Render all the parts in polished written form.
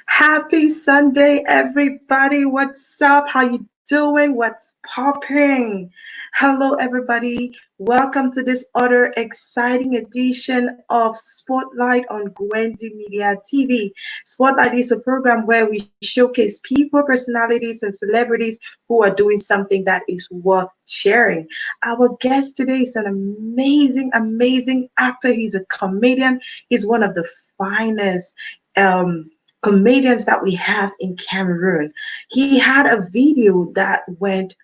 Happy Sunday, everybody. What's up? How you doing? What's popping? Hello, everybody. Welcome to this other exciting edition of Spotlight on GWENDYMEDIATV. Spotlight is a program where we showcase people, personalities, and celebrities who are doing something that is worth sharing. Our guest today is an amazing actor. He's a comedian. He's one of the finest comedians that we have in Cameroon. He had a video that went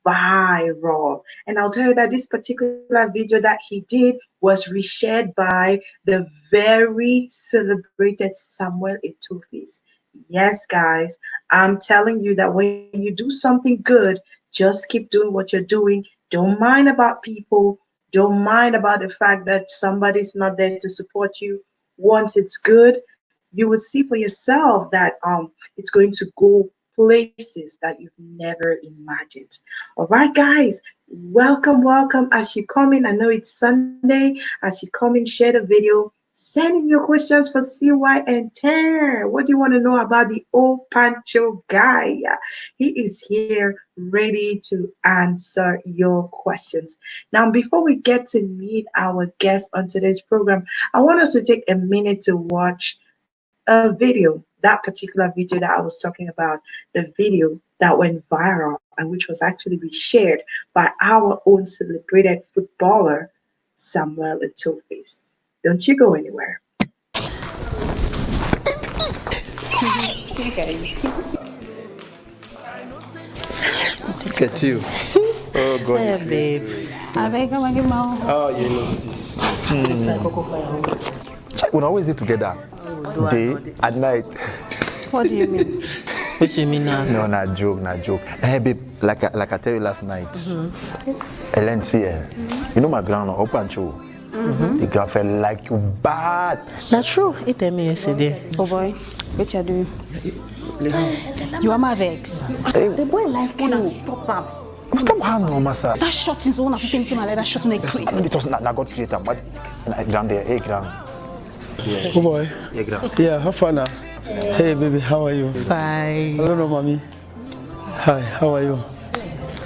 viral, and I'll tell you that this particular video that he did was reshared by the very celebrated Samuel Etofis. Yes, guys, I'm telling you that when you do something good, just keep doing what you're doing. Don't mind about people. Don't mind about the fact that somebody's not there to support you. Once it's good, you will see for yourself that it's going to go places that you've never imagined. All right, guys, welcome as you come in. I know it's Sunday. As you come in, share the video, send in your questions for CY and Ter. What do you want to know about the old Pancho guy? He is here ready to answer your questions. Now, before we get to meet our guest on today's program, I want us to take a minute to watch a video, that particular video that I was talking about, the video that went viral and which was actually reshared by our own celebrated footballer, Samuel Etofis. Don't you go anywhere. Look at you. Oh, God. Hey, babe. Oh, you know, sis. We're always together. Day at night. What do you mean? What do you mean now? No, not joke. Hey, babe, like I tell you last night, Ellen you know my ground on Pancho. The girl felt like you bad. That's true. It tell me yesterday. Oh boy, what you doing? You are my vex. Hey, The boy like you. Stop. stop hanging, Massa. That shot is one of the things in my life. That shot in the creek. I know it was not God creator, but down there, hey, ground. Yeah. Oh boy. Yeah, have fun now. Hey baby, how are you? Bye. Hello, mommy. Hi, how are you?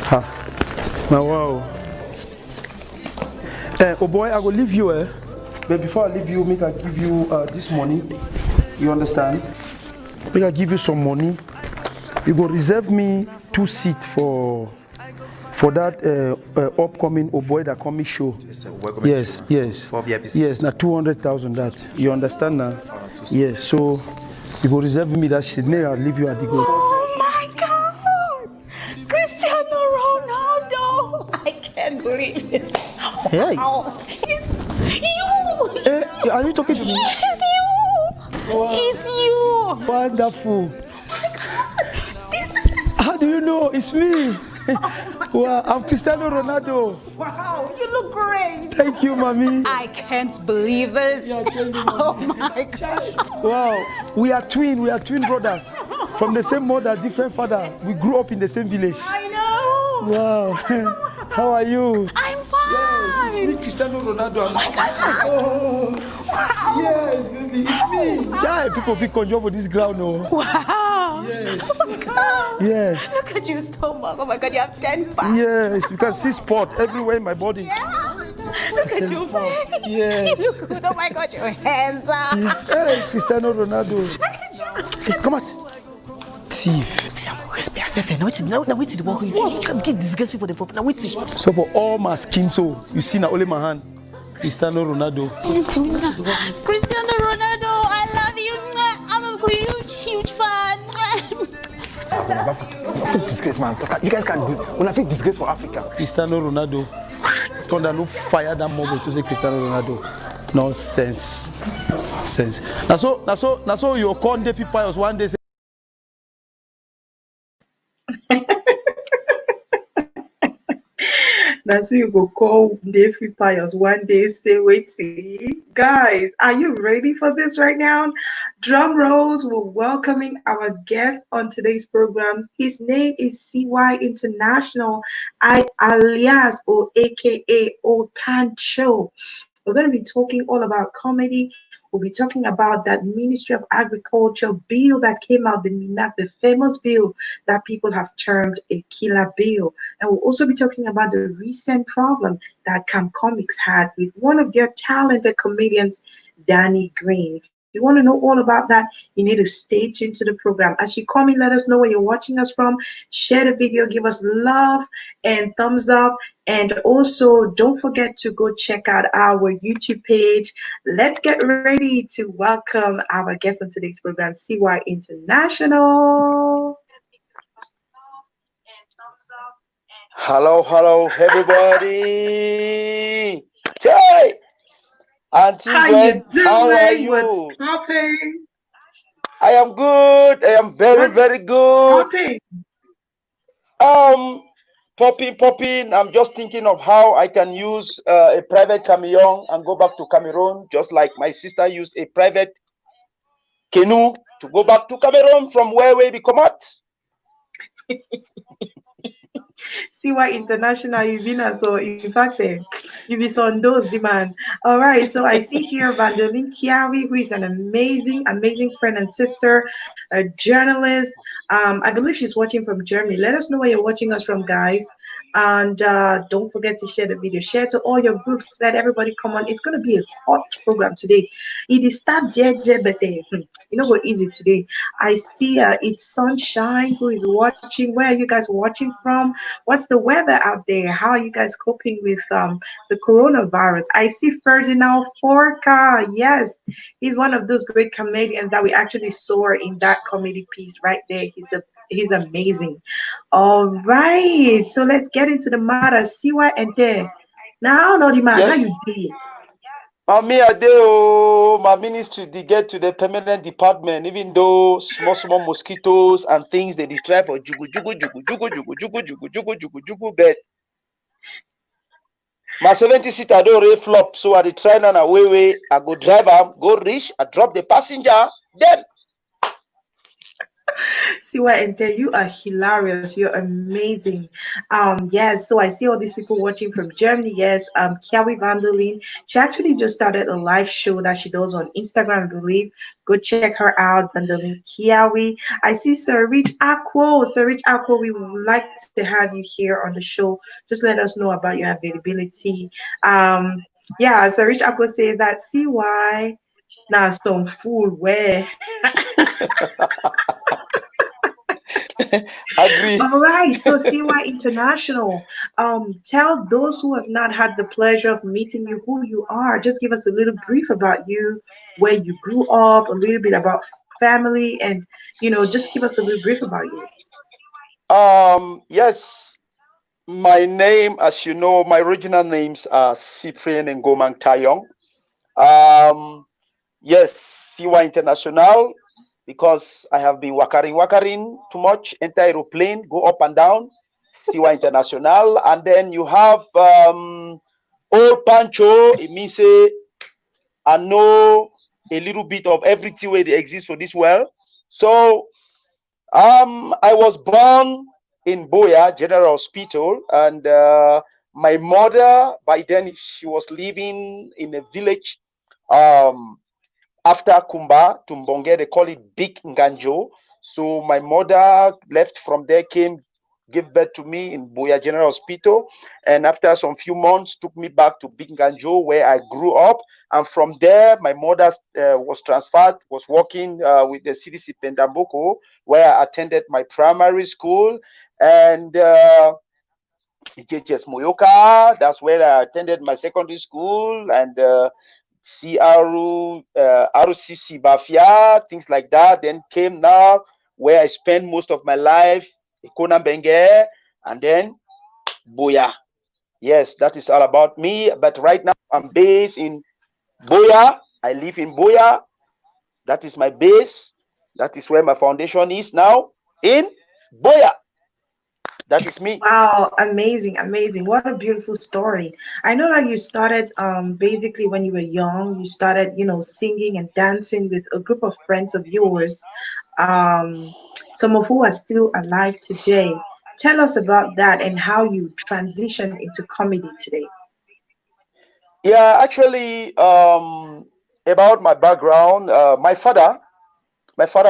Ha. Now, wow. Oh boy, I will leave you, But before I leave you, make I give you this money. You understand? Make I give you some money. You go reserve me 2 seats for that upcoming oh boy that coming show. Yes. Yes, now 200,000 that. You understand now? Yes, so you go reserve me that seat. May I leave you at the go. Oh my God! Cristiano Ronaldo! I can't believe this. Hey. Wow. It's you! Are you talking to me? Yes, you! Wow. It's you! Wonderful. Oh my God! This is... How do you know? It's me. Wow, I'm Cristiano Ronaldo. Wow, you look great! Thank you, mommy. I can't believe this. Yeah, tell me, Oh my gosh. Wow, we are twin brothers. From the same mother, different father. We grew up in the same village. I know. Wow. How are you? I'm fine. Yes, it's me, Cristiano Ronaldo. Oh my God. Oh. Wow. Yes, baby, it's me. Jai, people pick control for this ground, no? Wow. Yes. Oh my God. Yes. Look at your stomach. Oh my God, you have 10 pounds. Yes, you can see spot everywhere in my body. Yeah. Look at your face. Yes. You look good. Oh my God, your hands are. Hey, Cristiano Ronaldo. Look at you. Hey, come on. Thief. Samuel, respect. Sefe, now wait the work. You can't get disgrace people the now wait. So for all my skin, so you see now only my hand, Cristiano Ronaldo. Cristiano Ronaldo, I love you. I'm a huge fan. Disgrace, man. You guys can't. When I feel disgrace for Africa. Cristiano Ronaldo. Thunder no fire that mobile to say Cristiano Ronaldo. Nonsense. Sense. Now so your con Defi Pius one day say That's who you go call Nephi Pius one day. Say, wait, see, guys, are you ready for this right now? Drum rolls. We're welcoming our guest on today's program. His name is CY International, alias or AKA Old Pancho. We're going to be talking all about comedy. We'll be talking about that Ministry of Agriculture bill that came out, the MINAC, the famous bill that people have termed a killer bill. And we'll also be talking about the recent problem that Cam Comics had with one of their talented comedians, Danny Green. If you want to know all about that, you need to stay tuned to the program. As you come in, let us know where you're watching us from. Share the video, give us love and thumbs up. And also, don't forget to go check out our YouTube page. Let's get ready to welcome our guest on today's program, CY International. Hello, everybody. Hey, Auntie How Gwen, you doing? how are What's you? popping? I am good. I am very good. Popping? Popping. I'm just thinking of how I can use a private camion and go back to Cameroon, just like my sister used a private canoe to go back to Cameroon from where we come out. CY International, you've been so in fact, you be on those demand. All right, so I see here Vandolin Kiawi, who is an amazing friend and sister, a journalist. I believe she's watching from Germany. Let us know where you're watching us from, guys. And don't forget to share the video. Share to all your groups. Let everybody come on. It's going to be a hot program today. It is start JJ, but you know what easy today. I see it's Sunshine who is watching. Where are you guys watching from? What's the weather out there? How are you guys coping with the coronavirus? I see Ferdinand Forca. Yes, he's one of those great comedians that we actually saw in that comedy piece right there. He's amazing. All right, so let's get into the matter. See what and there. Now, no the man. Yes. How you did? Me, Adeo, my ministry, they get to the permanent department, even though small mosquitoes and things they try for jugu, but my 70-seater don't really flop, so I try now away, I go drive am, go reach, I drop the passenger, then. Siwa and you are hilarious. You're amazing. Yes, so I see all these people watching from Germany. Yes, Kiawi Vandolin. She actually just started a live show that she does on Instagram, I believe. Go check her out, Vandolin Kiawi. I see Sir Rich Aquo. Sir Rich Aquo, we would like to have you here on the show. Just let us know about your availability. Yeah, Sir Rich Aquo says that CY now some fool where Agree. All right, so CY International, tell those who have not had the pleasure of meeting you who you are. Just give us a little brief about you, where you grew up, a little bit about family, and just give us a little brief about you. Yes, my name, as you know, my original names are Cyprian and Gomang Tayong. Yes, CY International, because I have been wakaring too much, enter aeroplane, go up and down, CY International. And then you have Old Pancho, it means I know a little bit of everything where they exist for this world. So I was born in Boya General Hospital, and my mother, by then she was living in a village after Kumba, Tumbonge, they call it Big Nganjo. So my mother left from there, came gave birth to me in Buea General Hospital, and after some few months took me back to Binganjo where I grew up. And from there my mother was transferred, was working with the CDC Pendamboko, where I attended my primary school, and JHS Moyoka, that's where I attended my secondary school, and RCC Bafia, things like that. Then came now where I spent most of my life, Ikona Benge, and then Boya. Yes, that is all about me. But right now I'm based in Boya. I live in Boya. That is my base. That is where my foundation is now, in Boya. That is me. Wow, amazing, amazing. What a beautiful story. I know that you started basically when you were young, you started, singing and dancing with a group of friends of yours, um, some of who are still alive today. Tell us about that and how you transitioned into comedy today. Yeah, actually, about my background, my father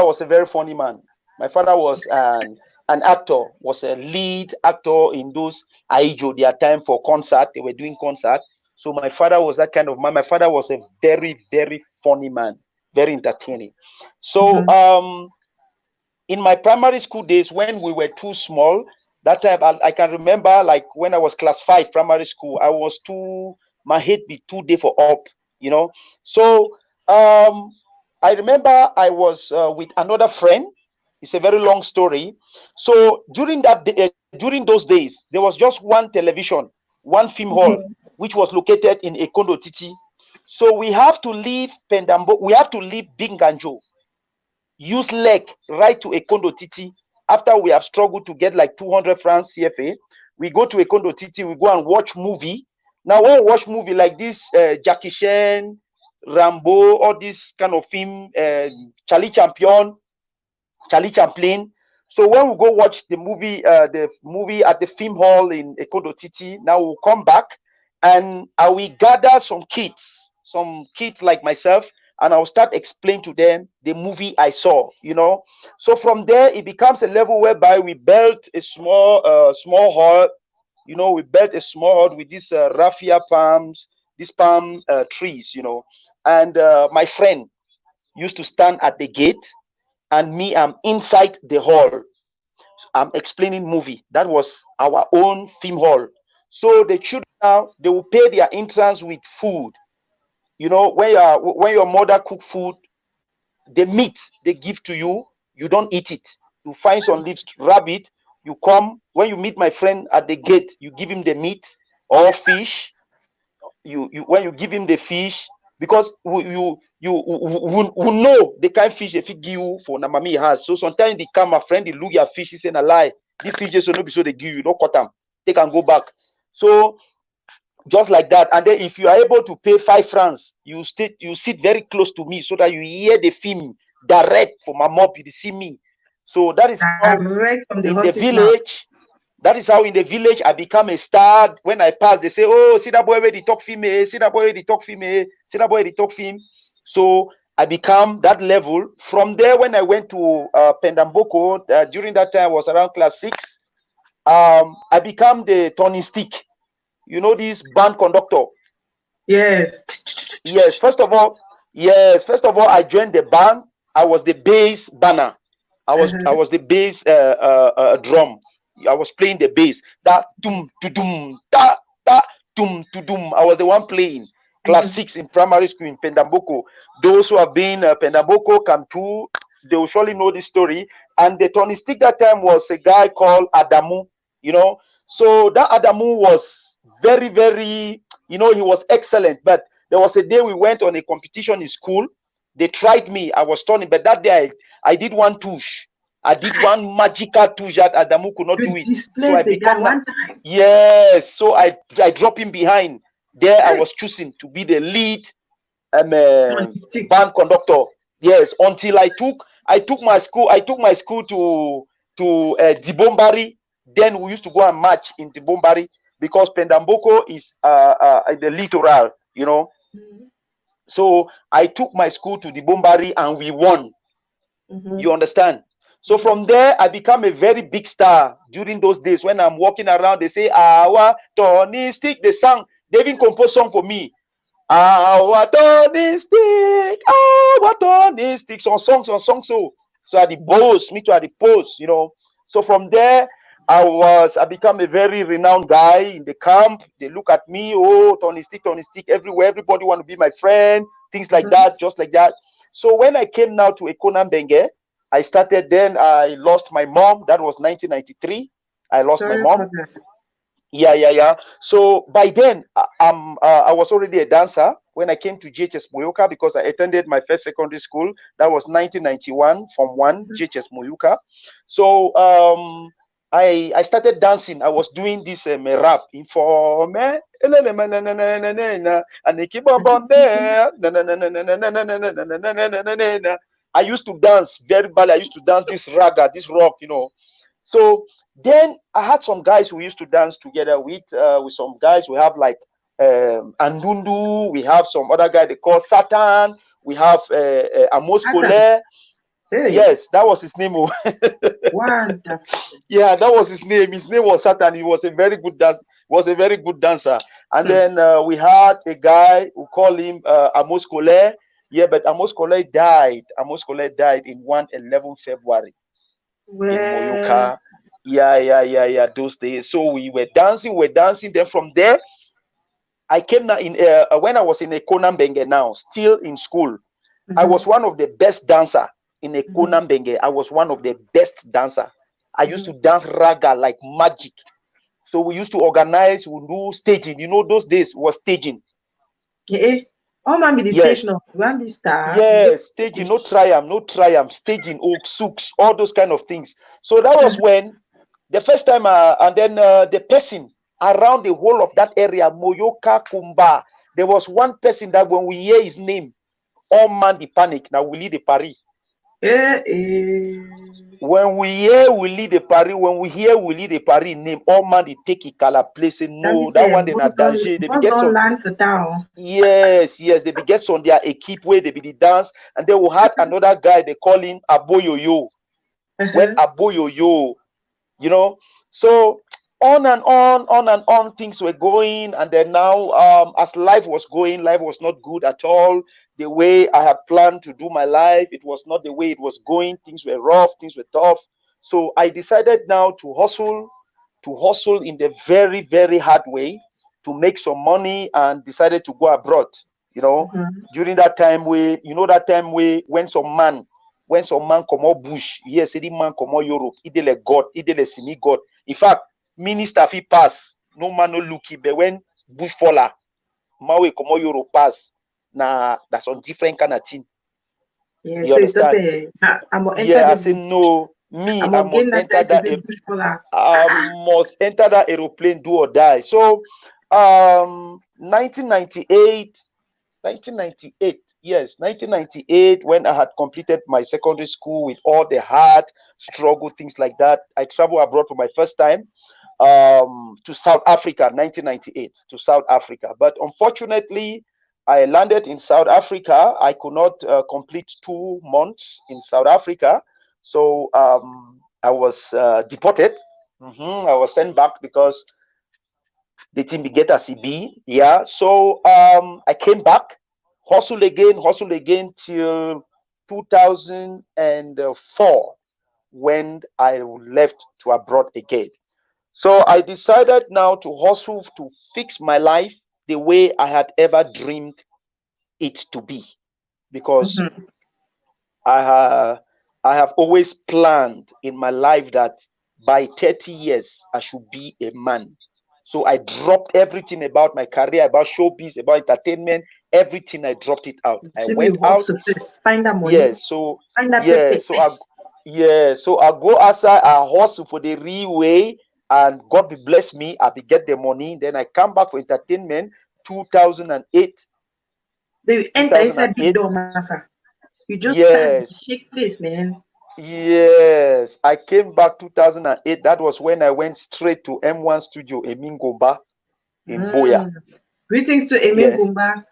was a very funny man. My father was an actor, was a lead actor in those Aijo, their time for concert. They were doing concert. So my father was that kind of man. My father was a very, very funny man, very entertaining. So Mhm. in my primary school days, when we were too small, that time I can remember, like when I was class 5 primary school, I was too, my head be too day for up, you know. So I remember I was with another friend. It's a very long story. So during those days, there was just one television, one film hall, Mhm. which was located in Ekondo Titi. So we have to leave Pendambo, we have to leave Binganjo, use leg right to Ekondo Titi. After we have struggled to get like 200 francs CFA, we go to Ekondo Titi, we go and watch movie. Now when we watch movie like this, Jackie Chan, Rambo, all this kind of film, Charlie Champion, Charlie Chaplin. So when we go watch the movie at the film hall in Ekondo Titi, now we'll come back and I will gather some kids like myself, and I'll start explaining to them the movie I saw, you know. So from there, it becomes a level whereby we built a small hall, you know, we built a small hall with these raffia palms, these palm trees, you know. And my friend used to stand at the gate, and me, I'm inside the hall. I'm explaining movie. That was our own film hall. So the children now, they will pay their entrance with food. You know, when your mother cook food, the meat they give to you, you don't eat it. You find some leaves, rub it. You come when you meet my friend at the gate, you give him the meat or fish. You when you give him the fish, because we know the kind fish they fit give you for na mommy has. So sometimes they come, my friend, they look at fish, he say a lie. This fish just no be so they give you, don't cut them. They can go back. So just like that. And then if you are able to pay 5 francs, you sit very close to me so that you hear the film direct from my mouth, you see me. So that is how Direct from the in the horse's mouth. village, that is how in the village I become a star. When I pass, they say, "Oh, see that boy where they talk female, see that boy where they talk female, see that boy where they talk film." So I become that level. From there, when I went to Pendamboko, during that time I was around class 6. I become the turning stick. You know, this band conductor. Yes. Yes, first of all, I joined the band. I was the bass banner. I Uh-huh. was the bass drum. I was playing the bass. That dum to dum da da dum to dum. I was the one playing. Class Mhm. 6 in primary school in Pendamboko. Those who have been Pendamboko come to, they will surely know this story. And the Tony Stick that time was a guy called Adamu. You know, so that Adamu was very, very, you know, he was excellent. But there was a day we went on a competition in school. They tried me. I was turning, but that day I did one touche. I did one magical touche that Adamu could not You do it. So I displaced the guy become one time. yes. So I drop him behind. There I Hey, was choosing to be the lead on his stick. band conductor. Yes, until I took my school to Dibombari. Then we used to go and march in Dibombari because Pendamboko is the littoral, you know. So I took my school to Dibombari and we won. Mm-hmm. You understand? So from there, I become a very big star during those days. When I'm walking around, they say, "Our Tony Stick." They sang, they even composed song for me. Our Tony Stick, our Tony Stick. Some songs. So at the boast, me too at the post, you know. So from there, I become a very renowned guy in the camp. They look at me, oh, Tony Stick everywhere. Everybody want to be my friend, things like that, just like that. So when I came now to Ekona Benge, I started then. I lost my mom. That was 1993. I lost my mom. Yeah. So by then, I was already a dancer when I came to GHS Moyoka because I attended my first secondary school. That was 1991, Form 1, GHS Moyoka. So I started dancing. I was doing this rap. Informe. I used to dance very badly. I used to dance this raga, this rock, you know. So then I had some guys we used to dance together with some guys. We have like Andundu. We have some other guy they call Satan. We have Amos Kole. Hey. Yes, that was his name. Wonderful. Yeah, that was his name. His name was Satan. He was a very good dancer. And then we had a guy who called him Amos Kole. Yeah, but Amos Kole died. Amos Kole died in 11 February. In Moyoka. Yeah, those days. So we were dancing. Then from there, I came now in when I was in Ekona Benge now, still in school. I was one of the best dancer in Ekona Benge. I was one of the best dancer. I used to dance raga like magic. So we used to organize, we do staging. You know, those days was staging. Yeah. Oh, man, be the station. One be star. Yes, staging, no triumph, staging, oak, sooks, all those kind of things. So that was when the first time, and then the person around the whole of that area, Moyoka, Kumba, there was one person that when we hear his name, all man the panic. Now we lead the Paris. When we hear we lead the Paris, when we hear we lead the Paris name, all man they take a color place. No, that one they not danger. They get some land for town. Yes, they be get on their equipe where they be the dance, and they will have another guy they call him Aboyoyo. When Aboyoyo, you know, so on and on things were going, and then now as life was going, life was not good at all. The way I had planned to do my life, it was not the way it was going. Things were rough, things were tough. So I decided now to hustle in the very, very hard way to make some money, and decided to go abroad. You know, during that time when some man come out bush, yes, any man come out Europe, he did like God, he did like semi God. In fact, minister fi pass, no man no looky, but when bush faller, mawe come out Europe pass, nah, that's on different kind of thing. Yeah, you understand? I say no. I must enter that aeroplane, do or die. So 1998, when I had completed my secondary school with all the hard struggle, things like that, I traveled abroad for my first time to South Africa, 1998, to South Africa. But unfortunately, I landed in South Africa. I could not complete 2 months in South Africa. So I was deported. I was sent back because the team get a CB. Yeah. So I came back, hustle again till 2004 when I left to abroad again. So I decided now to hustle to fix my life the way I had ever dreamed it to be, because I have always planned in my life that by 30 years I should be a man. So I dropped everything about my career, about showbiz, about entertainment, everything. I dropped it out. I went out. Find that money. Yeah, so I go outside. I hustle for the real way, and God be bless me. I be get the money. Then I come back for entertainment. 2008. They enter inside the door, massa. You just shake this, man. Yes, I came back 2008. That was when I went straight to M1 Studio, Emingomba, in Boya. Greetings to Emingomba.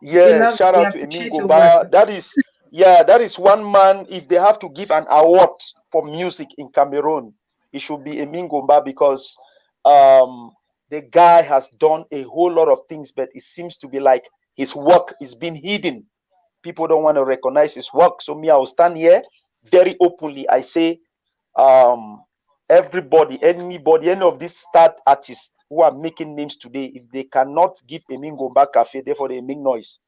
Yes, shout out to Emingomba. That is Yeah, that is one man. If they have to give an award for music in Cameroon, it should be Emingomba, because the guy has done a whole lot of things, but it seems to be like his work is being hidden. People don't want to recognize his work. So me, I will stand here very openly. I say, everybody, anybody, any of these star artists who are making names today, if they cannot give Emingomba Cafe, therefore they make noise.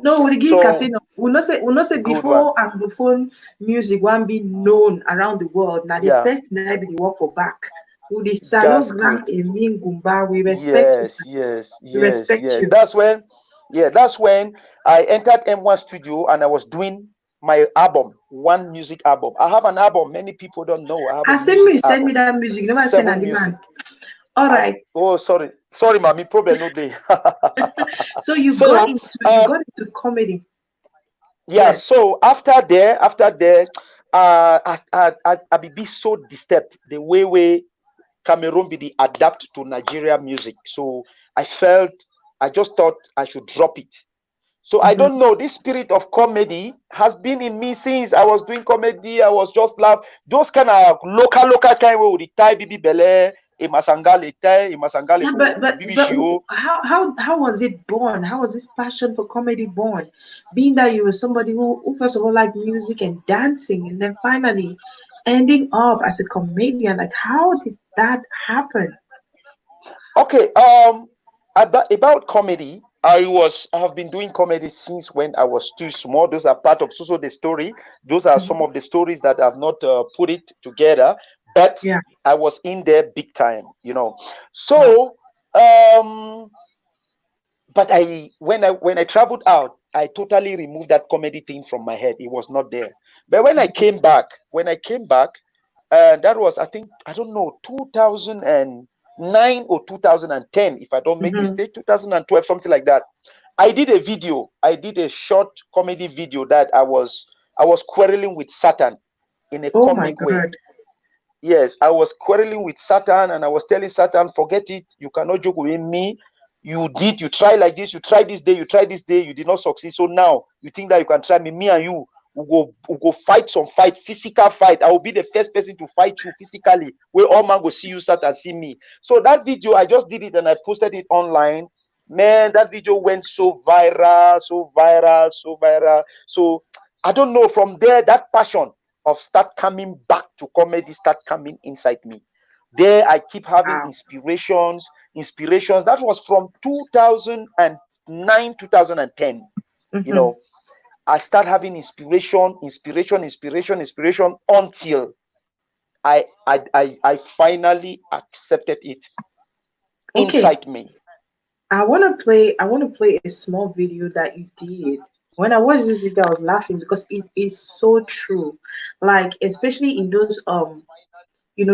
No, we give cafe. So No, we not say good one. before Anglophone music one be known around the world. Now the Yeah, person I be the work for back. Who the salon that's grand good. Emin Gumba. We respect you, sir. Yes, yes, We yes, respect yes. you. That's when I entered M1 studio and I was doing my album, one music album. I have an album. Many people don't know. I have a I send music me send me album. that music. You never send 7 any music. man. All right. Oh, sorry, mommy. Problem no day. So you got So, into comedy. yeah. Yes. So after there, I be so disturbed the way Cameroon be the adapt to Nigeria music. So I just thought I should drop it. So I Mhm. don't know. This spirit of comedy has been in me since I was doing comedy. I was just laugh. Those kind of local kind where the tie bibi bele, Yeah, for but bibi but shio. how was it born? How was this passion for comedy born? Being that you were somebody who first of all liked music and dancing, and then finally ending up as a comedian. Like, how did that happen? Okay. About comedy, I have been doing comedy since when I was too small. Those are part of also the story. Those are some Mhm. of the stories that I've not put it together, but Yeah. I was in there big time. Wow. So, but when I traveled out, I totally removed that comedy thing from my head. It was not there. But when I came back, that was, I think, I don't know, 2009 or 2010, if I don't make Hmm. mistake, 2012, something like that. I did a video. I did a short comedy video that I was quarreling with Satan in a Oh my comic way. God. Yes, I was quarreling with Satan and I was telling Satan, forget it. You cannot joke with me. You try like this, you try this day, you did not succeed. So now you think that you can try me. Me and you will go fight some fight, physical fight. I will be the first person to fight you physically, where all man go see you, Satan see me. So that video, I just did it and I posted it online. Man, that video went so viral, so viral, so viral. So I don't know, from there, that passion of start coming back to comedy start coming inside me. There I keep having Wow. inspirations. That was from 2009, 2010. you Hmm. know I start having inspiration until I finally accepted it Okay. inside me. I want to play a small video that you did. When I watched this video, I was laughing because it is so true. Like, especially in those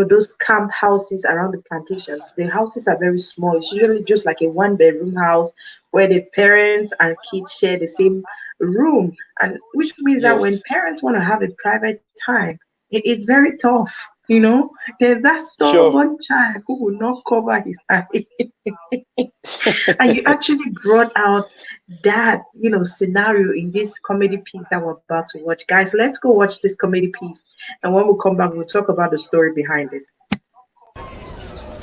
those camp houses around the plantations. The houses are very small. It's usually just like a one-bedroom house where the parents and kids share the same room, and which means that when Yes, parents want to have a private time, it's very tough. There's that sure. stubborn child who will not cover his eye. And you actually brought out that scenario in this comedy piece that we're about to watch. Guys, let's go watch this comedy piece, and when we come back, we'll talk about the story behind it.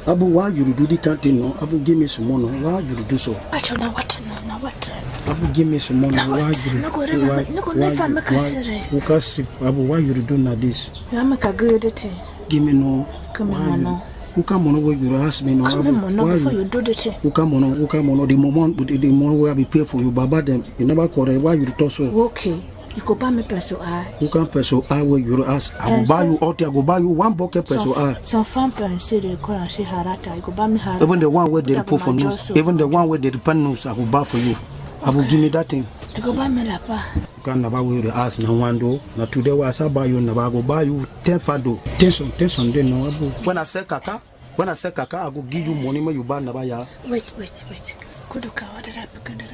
Abu, why you do the canteen? No, Abu, give me some money. Why you do so? Acho na what? Na what? Abu, give me some money. Na Why what? you No go do? remember. No go never make a Why? sere. You can't sleep. Abu, why you do na this? You make a good it. Give me no. Come Why on, you? no. Who come on over you ask me no? Come Abu, on, no, why before you? you do the thing. Who come on? Who come on? The moment where we pay for you, Baba them. You never correct. Why you talk so? Okay. You go buy me peso I. Who can peso I where you ask? I will buy you out there. I go buy you one bucket peso I. Some fan parents say they call and say harata. You go buy me harata. Even the one where they report for news. Even the one where they depend news, I will buy for you. I will give me that thing. You go buy me lapa. Can never will ask no one do. Now today was I buy you never go buy you 10 fado. Tension then no. When I say kaka, I go give you money when you buy never ya. Wait. Kuduka, what did I begin to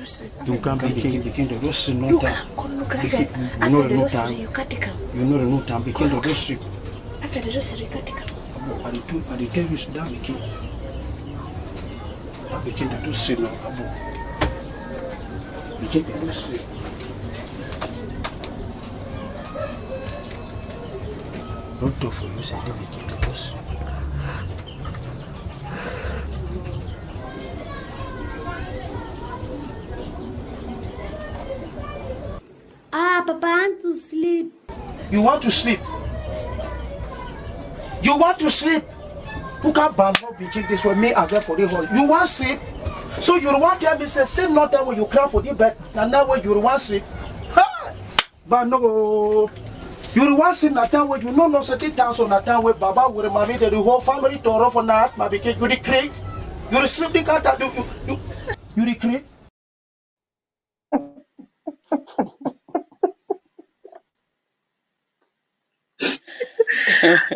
do? You can begin the rossi no Look, time. after the rosary, you cut it. You know the no time begin the rossi. After the rosary, cut it. I tell you that begin the rossi no abu. Begin the rossi. Don't talk for you, say they make it because. Papa, I want to sleep. You want to sleep? You want to sleep? Who can ban not begin this way? Me again for the whole. You want sleep? So you want to tell me say same not time when you cry for the bed, and now when you want sleep? Ha! But no. You want sleep na time when you know no certain times on that time where Baba with mommy the whole family to run for night, my because you decree. You sleep the cat you decree.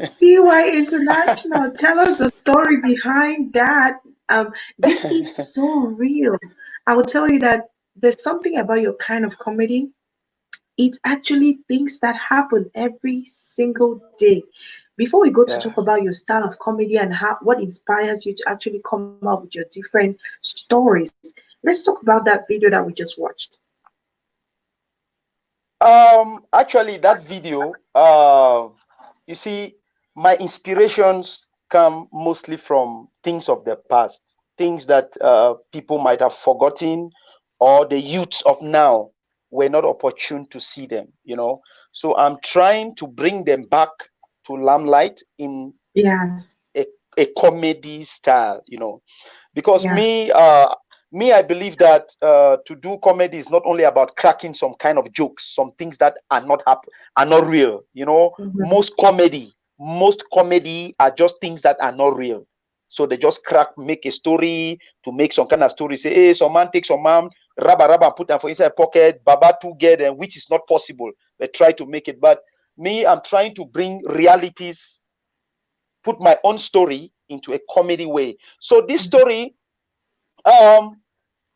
CY International, tell us the story behind that. This is so real. I will tell you that there's something about your kind of comedy. It's actually things that happen every single day. Before we go to Yeah. talk about your style of comedy and how what inspires you to actually come up with your different stories, let's talk about that video that we just watched. Actually, that video, you see, my inspirations come mostly from things of the past, things that people might have forgotten, or the youths of now were not opportune to see them, you know. So I'm trying to bring them back to limelight in Yes. a comedy style, you know, because Yeah. me, I believe that to do comedy is not only about cracking some kind of jokes, some things that are not real, you know. Mhm. Most comedy are just things that are not real, so they just make a story to make some kind of story, say hey, some man take some man, rubber and put them for inside pocket, baba to get them, which is not possible. They try to make it, but me, I'm trying to bring realities, put my own story into a comedy way. So this story, um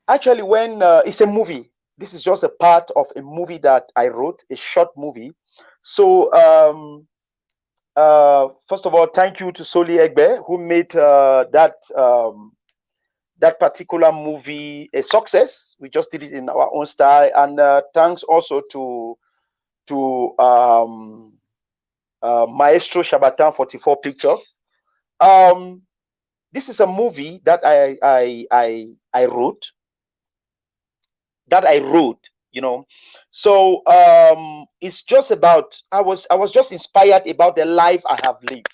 actually, when it's a movie, this is just a part of a movie that I wrote, a short movie. So first of all, thank you to Soli Egbe who made that particular movie a success. We just did it in our own style, and thanks also to Maestro Shabatan 44 Pictures. This is a movie that I wrote, you know. So it's just about, I was just inspired about the life I have lived.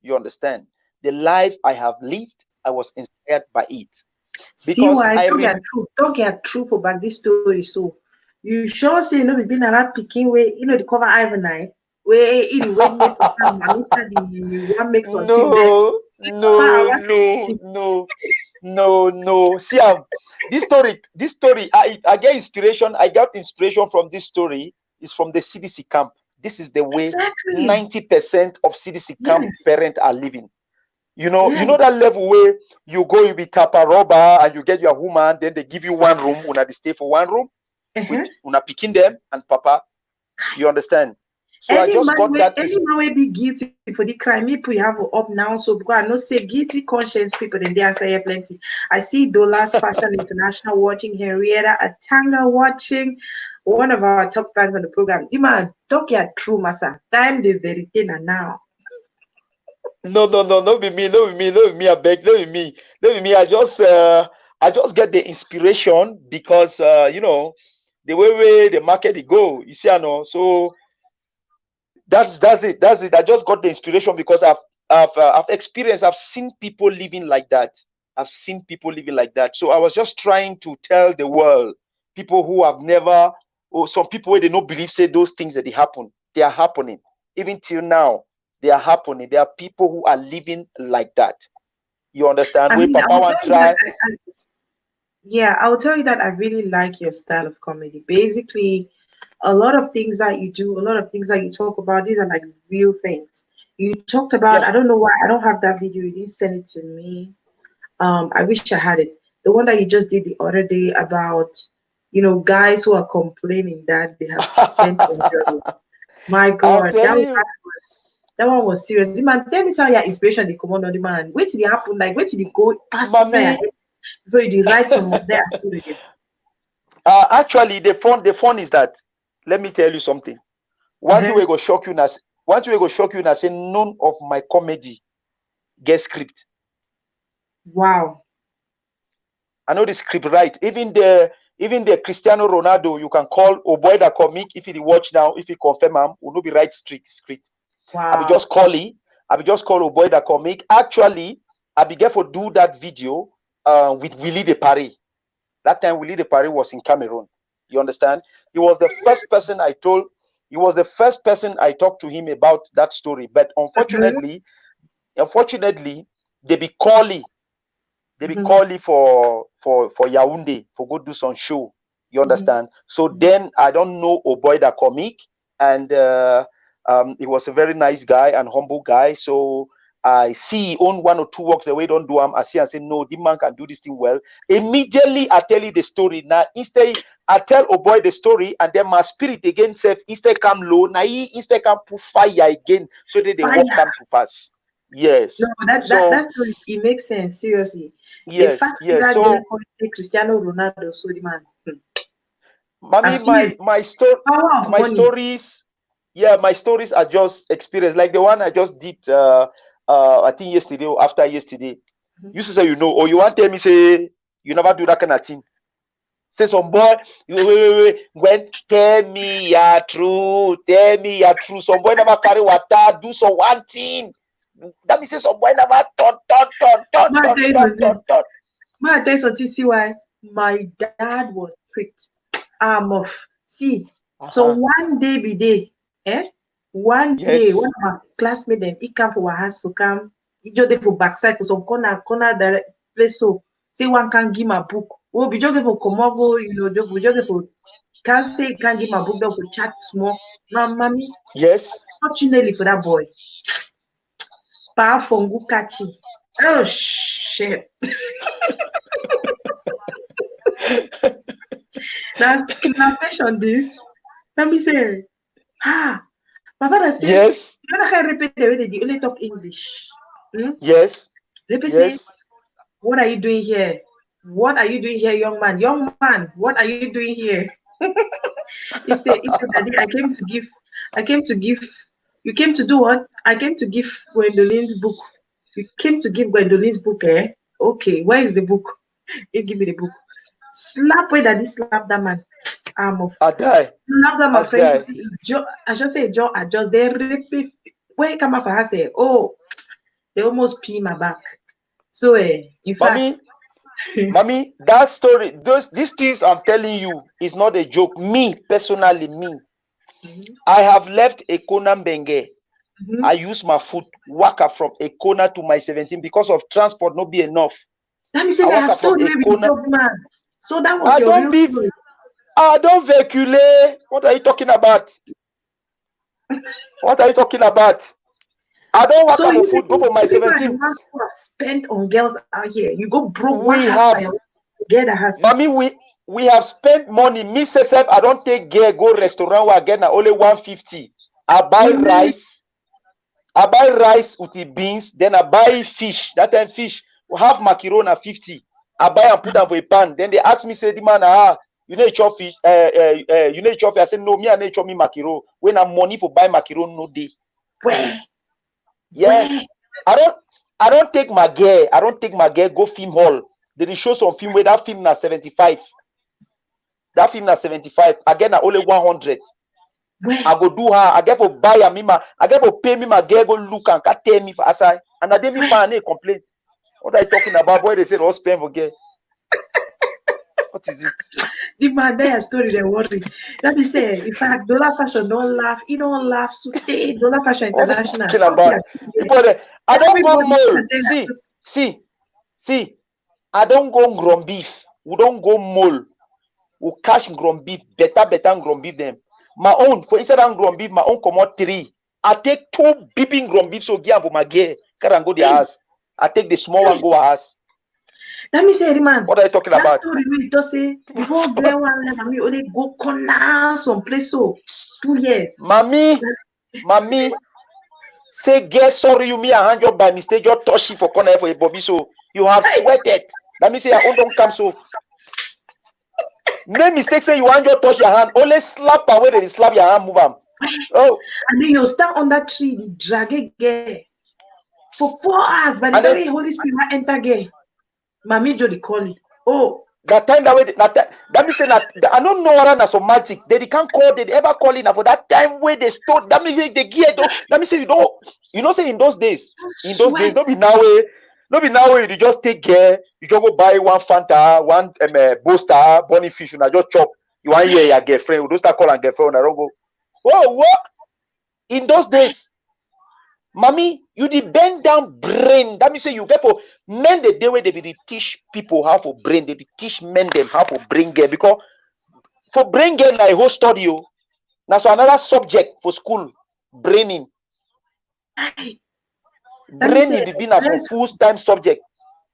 You understand? The life I have lived, I was inspired by it because CY, I don't get true for back this story. So you sure say no be been around picking way, the cover Ivan night where in wait made for time and Mr. the one makes for team there. no, no, no, no, no, no. See, this story, I get inspiration. I got inspiration from this story. Is from the CDC camp. This is the way Exactly. 90% of CDC camp Yes. parents are living. You know Yes. that level where you go, you be tapa rubber, and you get your woman, then they give you one room, una they stay for one room with Uh-huh. una picking them and papa. You understand? So I Any just man got will that. any man will be guilty for the crime. Me put have up now. So because I know say guilty conscience people then they are say plenty. I see Dollars Fashion International watching, Henrietta Atanga watching, one of our top fans on the program. Ima, don't get true, massa. Time the verite na now. No, no, no, no be me, no be me, no be me. I beg, no be me, no be me. I just get the inspiration because the way the market it go. You see, I know. So that's it. I just got the inspiration because I've experienced. I've seen people living like that. I've seen people living like that. So I was just trying to tell the world, people who have never, or some people where they don't believe, say those things that they happen. They are happening even till now. They are happening. There are people who are living like that. You understand? I Where mean, I Papa will want tell you that try. yeah, I will tell you that I really like your style of comedy. Basically, a lot of things that you do, a lot of things that you talk about, these are like real things. You talked about, Yeah. I don't know why I don't have that video. You didn't send it to me. I wish I had it. The one that you just did the other day about, guys who are complaining that they have spent on drugs. My I'm God, telling you. that one was serious. The man, tell me how your inspiration they come on the man. Wait till it happen, like wait till it go past inside your Mommy, head before you dey write some of their story again. actually, the fun is that, let me tell you something. One thing Uh-huh. we go shock you now. once we go shock you and I say none of my comedy get script. Wow. I know the script right. Even the Cristiano Ronaldo, you can call oh boy that comic if he watch now, if he confirm him, will not be right script. Wow. I be just call oh boy that comic. Actually, I began to do that video with Willie de Paris. That time Willie de Paris was in Cameroon. You understand? He was the first person I told. He was the first person I talked to him about that story. But unfortunately, they be calling. They be calling for Yaoundé for go do some show. You understand? So then I don't know oh boy that comic, and he was a very nice guy and humble guy. So I see he own 1 or 2 works away, don't do I see and say no, this man can do this thing well. Immediately I tell you the story. Now instead I tell oh boy the story, and then my spirit again self instead come low. Now he instead come put fire again, so that they walk come to pass. Yes. No, that story, it makes sense. Seriously. Yes. Yes. So Cristiano Ronaldo, so the man. Mommy, my stories. Yeah, my stories are just experience. Like the one I just did. I think yesterday or after yesterday. You say you know, or you want to tell me say you never do that kind of thing. Say some boy, wait, when tell me your truth, Some boy never carry water, do some one thing. That means say some boy never turn. My tell something, see why my dad was strict. See, so one day be day, one day, one of my classmates them, he come for our house to come. He just dey for backside for some corner direct place. So say one can give my book. Oh, be just for Komogo, we just for can't say can't give my book. Then we chat small. Now, mommy. Yes. Fortunately for that boy, Pa Fongu Kachi. Oh shit. That's discrimination on this. Let me say, my father said, yes. You know, I repeat the way they only talk English. Yes. Repeat say, what are you doing here? What are you doing here, young man? Young man, what are you doing here? He said, Daddy, I came to give. You came to do what? I came to give Gwendolyn's book. You came to give Gwendolyn's book, eh? Okay, where is the book? He give me the book. Slap where Daddy slap that man. I die. Slap that my friend. I should say Joe. I just they repeat. When he come out for her, say, oh, they almost pee my back. So, in fact. Mommy, that story, these things I'm telling you is not a joke. Me, personally, I have left Ekona Mbenge. I use my foot, walk up from Ekona to my 17 because of transport not be enough. That means I story man. So that was your real story. I don't vehiculate. What are you talking about? What are you talking about? I don't walk on foot, go for my 17. Spent on girls out here. You go broke. Mommy, we have spent money. Me self, I don't take gear, go restaurant where I get only 150. I buy rice. I buy rice with the beans. Then I buy fish. That time fish we have macaroni 50. I buy and put them for a pan. Then they ask me, say, the man, you know chop fish. You know chop fish. I said, no, me I need chop me macaroni. When I'm money for buy macaroni, no day. Where? Yes. I don't take my gear. I don't take my gear, go film hall. They show some film where that film na 75. That film na 75. Again, na only 100. Where? I go do her. I get for buy a me I get for pay me my gear, go look and can tell me for aside. And I didn't me complain. What are you talking about? Boy, they say don't spend for gear. What is it? The man there story they worry. Let me say, in fact, Dollar Fashion don't laugh. He don't laugh. So Dollar Fashion International. I don't go mall. See. I don't go grom beef. We don't go mall. We cash grom beef. Better grom beef them. My own for instead of grom beef, my own come out 3. I take 2 beeping grom beef so give for my gear. Can go their house. I take the small one go house. Let me say, man. What are you talking about? Story we just say before Glen one let me only go corner some place so 2 years. Mommy, say guess sorry you me a hand job by mistake your touch for corner for a bobby so you have sweated. Let me say your own don't come so. No mistake say you want your touch your hand only slap away they slap your hand move am. Oh, And then you stand on that tree, the drag it girl. For 4 hours, by the and time then the Holy Spirit enter girl, Mami Jody call it. Oh, that time that way, that means say that I don't know what na some magic. They can't call. They ever call in for that time where they stole. That means they gear. That means say you know, say in those days, sweat. don't be now way. Don't be now way. You just take gear. You just go buy one Fanta, one Booster, Bonnie Fish, and I just chop. You want hear your girlfriend? You don't start calling girlfriend. I don't go. Oh, what? In those days, mommy, you did bend down brain. That means say you get for men the day where they will teach people how to brain. They teach men them how to brain game because for brain game like whole study. Now so another subject for school braining. Aye. Let me Braining say, be been as a full time subject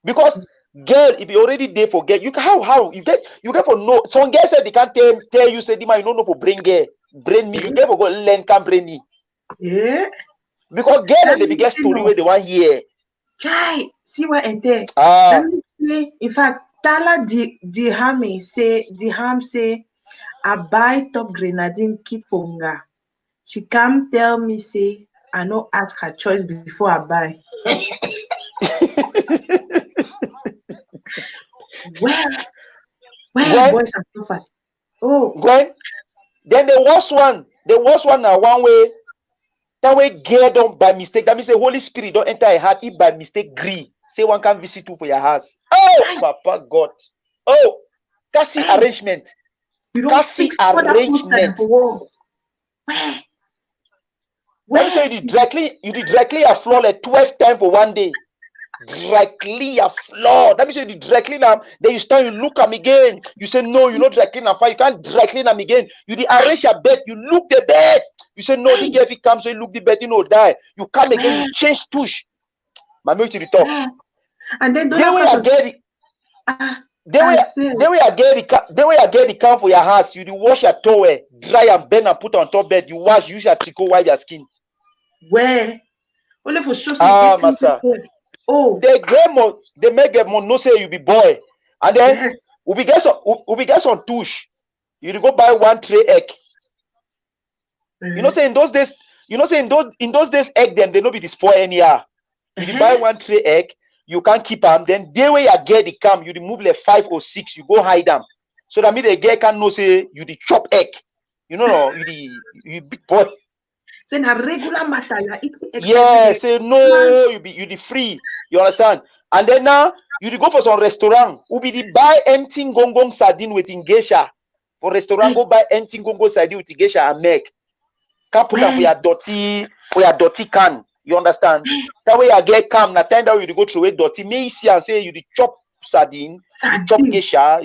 because girl if you already there for girl you can how you get for no some girls said they can't tell you say you don't know for brain girl brain me you get for go learn can brain me yeah. because girl Let and the me biggest say story no. where they want hear. Chai, see what enter. Let Ah, me say, in fact, Tala Diham say, I buy top grenadine kiponga. She come tell me say, I no ask her choice before I buy. Well, Gwen, boys have suffered. Oh, Gwen. Then the worst one now one way. That way girl don't by mistake. That means the Holy Spirit don't enter your heart. If by mistake agree, say one can visit you for your house. Oh, Papa God. Oh, Cassie hey, arrangement. you don't Cassie fix other poster arrangement. for wall. Where, Let me show see, you did directly a floor like 12 times for one day. Directly a floor. Let me show you the directly now. Then you stand, you look at me again. You say, no, you not directly now. You can't directly now again. You did arrange your bed. You look the bed. You say, no, the girl if he comes, so you look the bed, you know, die. You come again, you where, change touch. My to the talk. where. And then Then Donna way I fashion. get it. Ah, Then I way said, then way I get the can for your house. You do wash your towel, dry and bend and put on top bed. You wash, use your tricot, wipe your skin. where? Only for sure say Ah, get clean. massa. Oh, They make them no say you be boy. And then yes. we get some touche. You go buy one tray egg. You know, say in those days, in those days, egg them, they no be the spoil anyhow. You dey buy one tray egg, you can't keep them. Then day where you get the come, you remove like 5 or 6, you go hide them. So that mean the girl can know say you the chop egg. You know, no, you big boy. Say na regular matter, you are eating egg every Yeah, day. say Man, no, you the free. You understand? And then now you dey go for some restaurant. Who be the buy empty gongong sardine with geisha. For restaurant, go buy empty gongong sardine with geisha and make. Can't put them where? for your dirty can. You understand? That way I get calm. Na time that way you go through it dirty. Me see and say you the chop sardine, you the chop Sardine. geisha,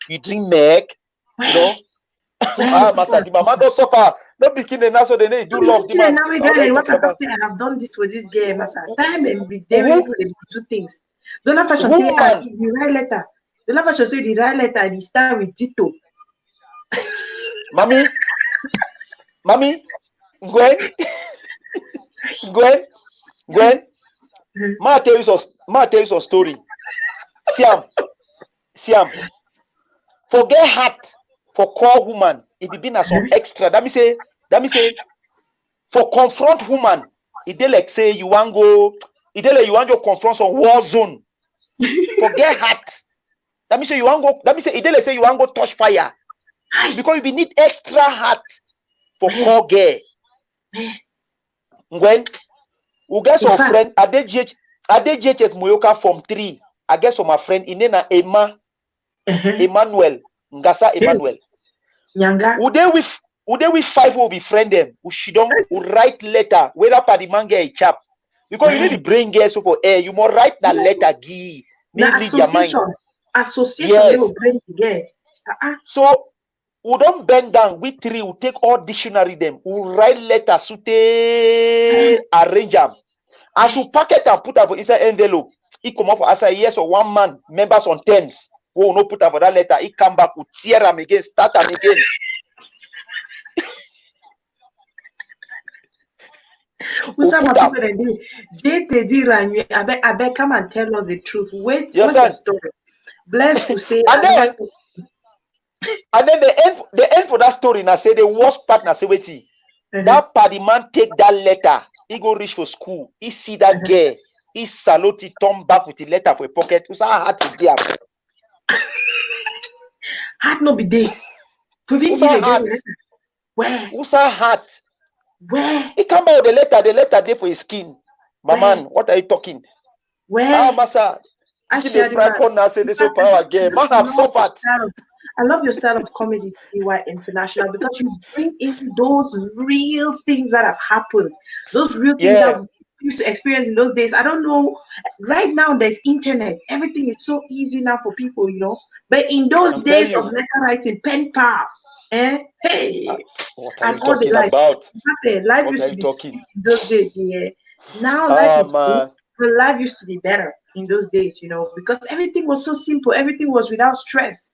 you drink milk. You know? Where Ah, people massa, are the mama don't suffer. No bikini now, so they need do love the say man. now we Now got they a talk work about say I have done this for this girl, massa. Time and be there when who people they do things. Donna fashion say woman, if you write letter. Donna fashion say the write letter, the start with Tito. mommy, Gwen, Gwen, Gwen. Ma tell you some story. Siam, Siam. Forget heart for call woman. It be been as some extra. That me say, for confront woman. It dey like say you want go. It dey like you want to confront some war zone. Forget heart. That me say you want go. That me say it dey like say you want go touch fire because you be need extra heart for call girl. When we get In some fact, friend. Ade GHS Moyoka from 3. I get some my friend. Inena Emmanuel Ngasa Emmanuel. Nyanga. Would they with 5 will befriend them? Who she don't who write letter whether party man get a chap because you need to bring girls for air. You more write that letter, give me The read your mind. association they Yes. will bring together. So we don't bend down. We 3 will take all dictionary them. We write letter sute arrange them. As we pack it and put them for inside envelope, it come up as a yes or one man members on terms. We will not put them for that letter. It come back, we tear them again, start them again. Who's We my put people them. and do? JTD Ranyu, I beg, come and tell us the truth. Wait, You what's your understand? story? Bless who say And I then never. the end for that story now say the worst part now say wait. That party man take that letter. He go reach for school. He see that girl. He salute. He turn back with the letter for a pocket. Who's hard to deal? Heart no be there. Who's heart? Where? Who's heart? Where? He come out the letter there for his skin. My man, what are you talking? Where? Massa. Actually, Say this power again. Man, have suffered. I love your style of comedy, CY International, because you bring in those real things that have happened, those real things that we used to experience in those days. I don't know. Right now, there's internet. Everything is so easy now for people, you know. But in those days of letter writing, pen pals, hey, what are and you all the talking about? Life What used are to you be talking? sweet in those days, yeah. Now life is man. good, but life used to be better in those days, you know, because everything was so simple, everything was without stress.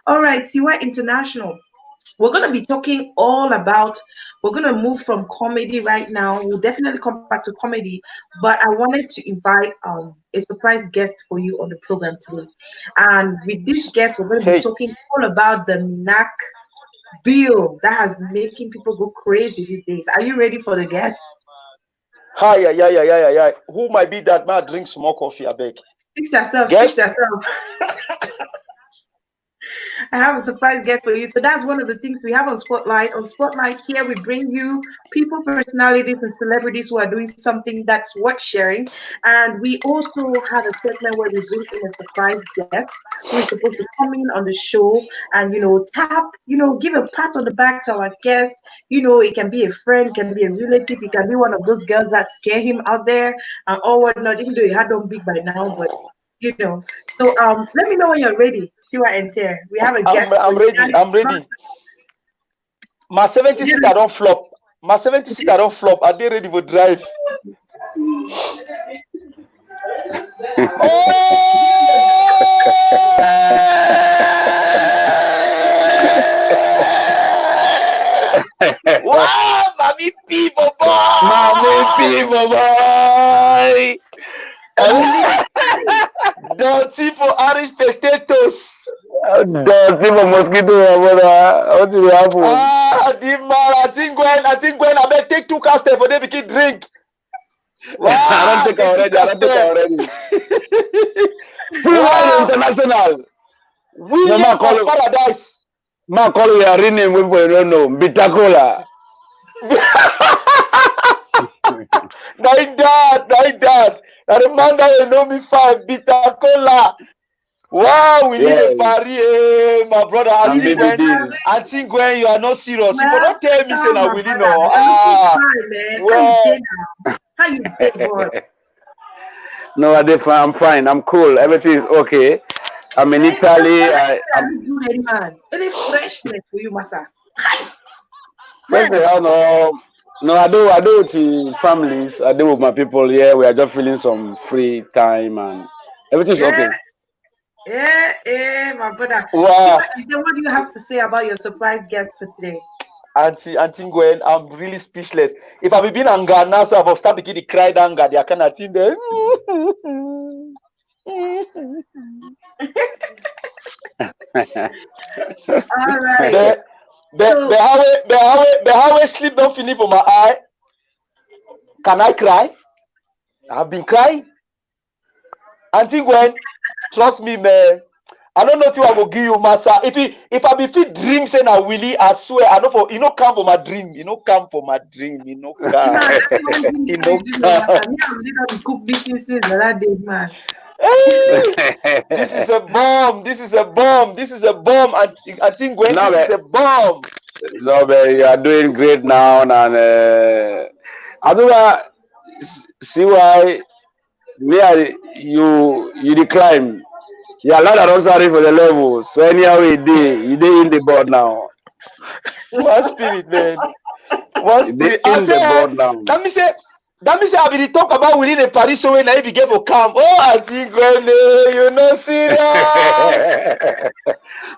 All right, CY International. We're going to be talking all about, we're going to move from comedy right now. We'll definitely come back to comedy, but I wanted to invite a surprise guest for you on the program today. And with this guest, we're going to be talking all about the MINAC Bill that has been making people go crazy these days. Are you ready for the guest? Hi, yeah. Who might be that man? Drink some more coffee, I beg. Fix yourself, Guest? fix yourself. I have a surprise guest for you. So that's one of the things we have on Spotlight. On Spotlight here, we bring you people, personalities, and celebrities who are doing something that's worth sharing. And we also have a segment where we bring in a surprise guest who is supposed to come in on the show and, tap, give a pat on the back to our guest. It can be a friend, it can be a relative, it can be one of those girls that scare him out there and all whatnot, even though he had done big by now, but So let me know when you're ready. See what enter. We have a guest. I'm ready. My 70 seater don't flop. My 70 seater don't flop. Are they ready for drive? Wow, mommy people boy. Dirty for Irish potatoes. Dirty for mosquito, what will happen? I think when I better take 2 casters for them to keep drink. Wow, I don't take already. International. William of Paradise. Ma call you a rename people you don't know. Bitacola. Like that. Now the man that you know me fine, Bitacola. Wow, we need a party, my brother. I think when you are not serious, you don't tell me say now we didn't know. Well, how you doing? No, I'm fine. I'm cool. Everything is okay. I'm in Italy. Any freshness for you, Masa? No, I do with families. I do with my people here. We are just feeling some free time and everything's okay. Yeah, my brother. Wow. What do you have to say about your surprise guest for today? Auntie Gwen, I'm really speechless. If I've been in Ghana, so I've started to cry down, they are kind of thing there. All right. The how sleep don't finish for my eye. Can I cry? I've been crying. Auntie Gwen, trust me, man. I don't know what I will give you, Massa. If I be fit dream saying I really, I swear, I know for come for my dream. Come for my dream. Come. Cook this since that day, man. This is a bomb. I think Gwen, this is a bomb. No, but you are doing great now, and I don't see why you decline. Yeah, a lot of us sorry for the level. So anyhow, you did in the board now. One spirit, man. One spirit. Let me say, I will talk about within the Paris so when I begin to come. Oh, I think you're not serious.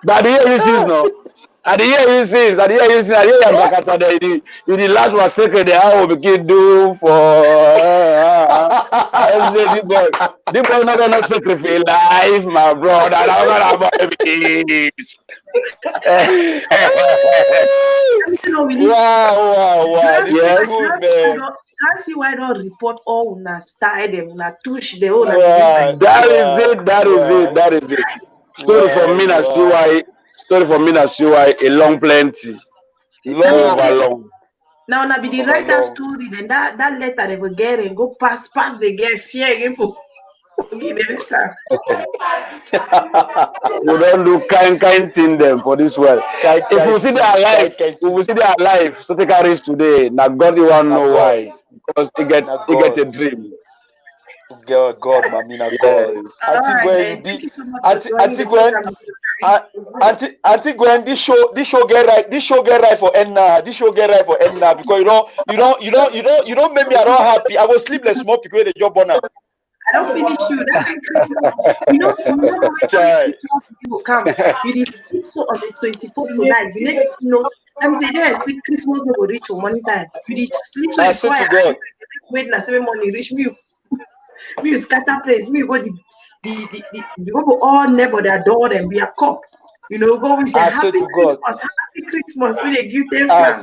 But here you see, no. I didn't hear you sing. I didn't hear you sing. I didn't hear Bakata there. The last was sacred. How we can do for. I say the boy not gonna sacrifice life, my brother. I'm gonna buy this. Wow. This is good, man. I see why don't report all una style them, una touch the whole. That is it. Story for me na CY. Story for me na CY. A long plenty. Long. Now be the write that story. Then that letter they will get and go pass the get fear again for the letter. We don't do kind thing them for this world. If we see they are alive, so they can reach today. Now God, you want to know why? Because they get a dream. God, Mamina, God. Auntie Gwen, this show get right. This show get right for Enna. This show get right for Enna because you don't make me at all happy. I go sleepless more because the job on. I don't finish you. That's you know how Christmas people come. You did so on the 24th tonight. You need to know. I'm saying yes, Christmas no go reach for money time. You did sleep like quiet. Wait, na 7 morning reach me. Me scatter place. Me go the go all neighbor their door and be a cop. You know, go with the happy Christmas. We they give them I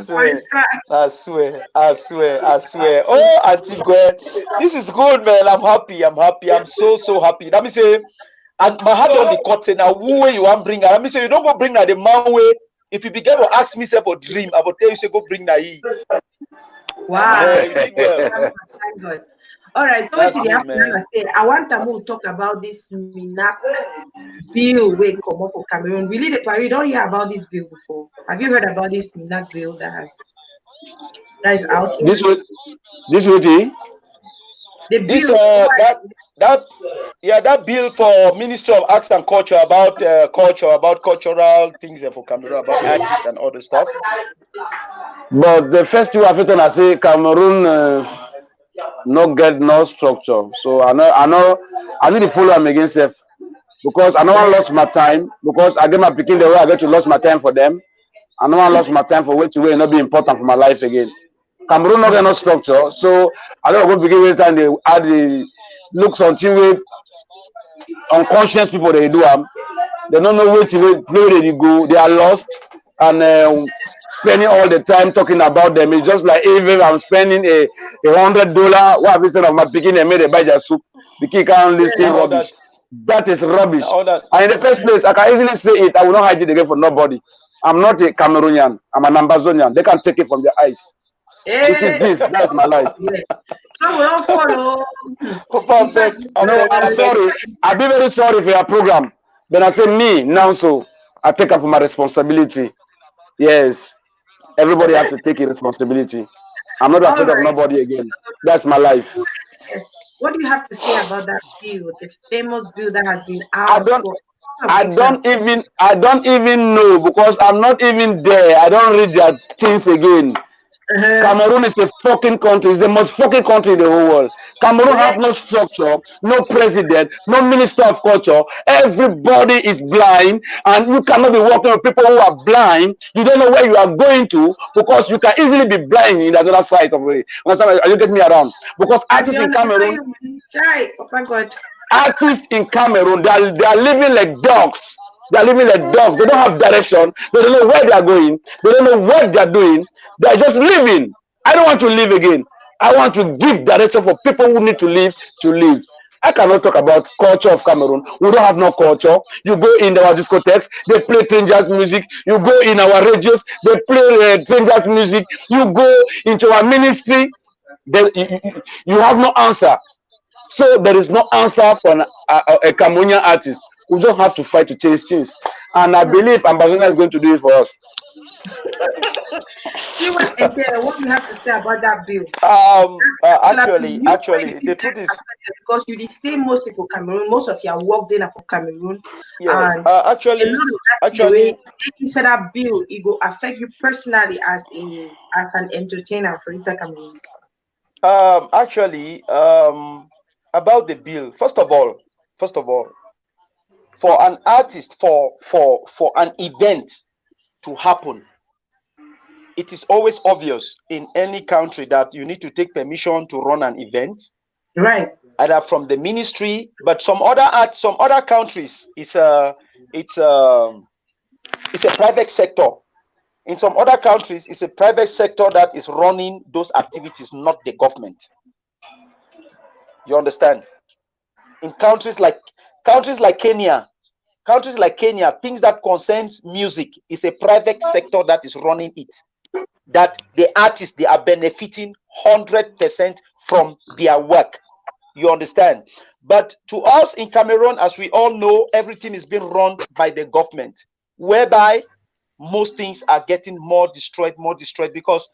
swear. Oh, Auntie Gwen, this is good, man. I'm happy. I'm so happy. Let me say, and my heart on the curtain. Now, who way you want bring? Let me say, you don't go bring that the man way. If you begin to ask me about dream, I will tell you say go bring that. Wow. Thank God. All right, so what I want to talk about this MINAC Bill will come up for Cameroon. Really, you don't hear about this bill before. Have you heard about this MINAC Bill that is out here? This that bill for Ministry of Arts and Culture about cultural things for Cameroon, about artists and other stuff. But the first thing I say Cameroon. No get no structure, so I need to follow them against self because I know I lost my time because I get my picking the way I get to lose my time for them. I know I lost my time for way not be important for my life again. Cameroon not get no structure, so I don't go begin waste time. They add the looks on TV unconscious people they do them. They don't know where to where they go. They are lost and. Spending all the time talking about them. It's just like even I'm spending $100. What have you said of my picking and made a buy their soup? The kid can't listen rubbish. That is rubbish. And in the first place, I can easily say it. I will not hide it again for nobody. I'm not a Cameroonian. I'm an Ambazonian. They can take it from their eyes. It is this. That's my life. I'm sorry. I'll be very sorry for your program. Then I say me now, so I take up for my responsibility. Yes. Everybody has to take a responsibility. I'm not afraid of nobody again. That's my life. What do you have to say about that bill, the famous bill that has been out? I don't even know because I'm not even there. I don't read their things again. Cameroon is a fucking country. It's the most fucking country in the whole world. Cameroon has no structure, no president, no minister of culture. Everybody is blind, and you cannot be working with people who are blind. You don't know where you are going to because you can easily be blind in the other side of it. Are you getting me around? Because artists in Cameroon, they are living like dogs. They are living like dogs. They don't have direction. They don't know where they are going. They don't know what they are doing. They are just living. I don't want to live again. I want to give direction for people who need to live to live. I cannot talk about culture of Cameroon. We don't have no culture. You go in our discotheques, they play Rangers music. You go in our radios, they play Rangers music. You go into our ministry, you have no answer. So there is no answer for a Cameroonian artist. We don't have to fight to change things. And I believe Ambassador is going to do it for us. See what you have to say about that bill? Actually, the truth is because you stay mostly for Cameroon. Most of your work there for Cameroon. Yes, and actually, instead of bill, it will affect you personally as an entertainer for Isa Cameroon. About the bill. First of all, for an artist, for an event to happen, it is always obvious in any country that you need to take permission to run an event, Right. either from the ministry, but some other countries it's a private sector. In some other countries, it's a private sector that is running those activities, not the government. You understand? In countries like Kenya, things that concerns music is a private sector that is running it. That the artists, they are benefiting 100% from their work. You understand? But to us in Cameroon, as we all know, everything is being run by the government, whereby most things are getting more destroyed. Because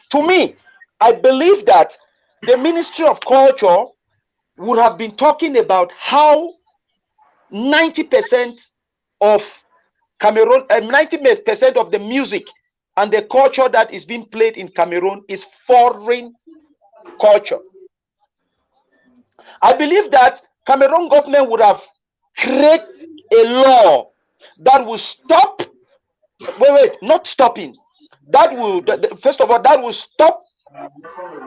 to me, I believe that the Ministry of Culture would have been talking about how 90% of Cameroon, 90% of the music and the culture that is being played in Cameroon is foreign culture. I believe that Cameroon government would have created a law that will stop. Not stopping. That will, first of all, that will stop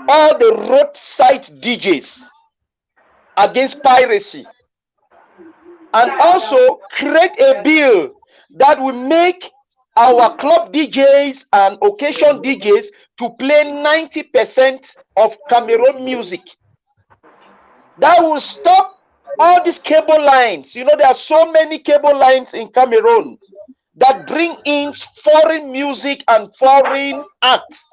all the roadside DJs against piracy, and also create a bill that will make our club DJs and occasion DJs to play 90% of Cameroon music. That will stop all these cable lines. You know, there are so many cable lines in Cameroon that bring in foreign music and foreign arts.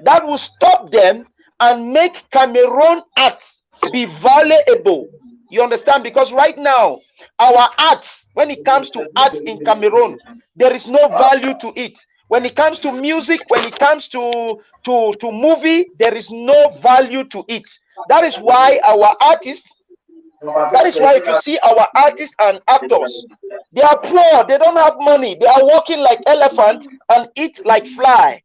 That will stop them and make Cameroon arts be valuable. You understand? Because right now, our arts, when it comes to arts in Cameroon, there is no value to it. When it comes to music, when it comes to movie, there is no value to it. That is why our artists, that is why if you see our artists and actors, they are poor, they don't have money, they are walking like elephant and eat like fly.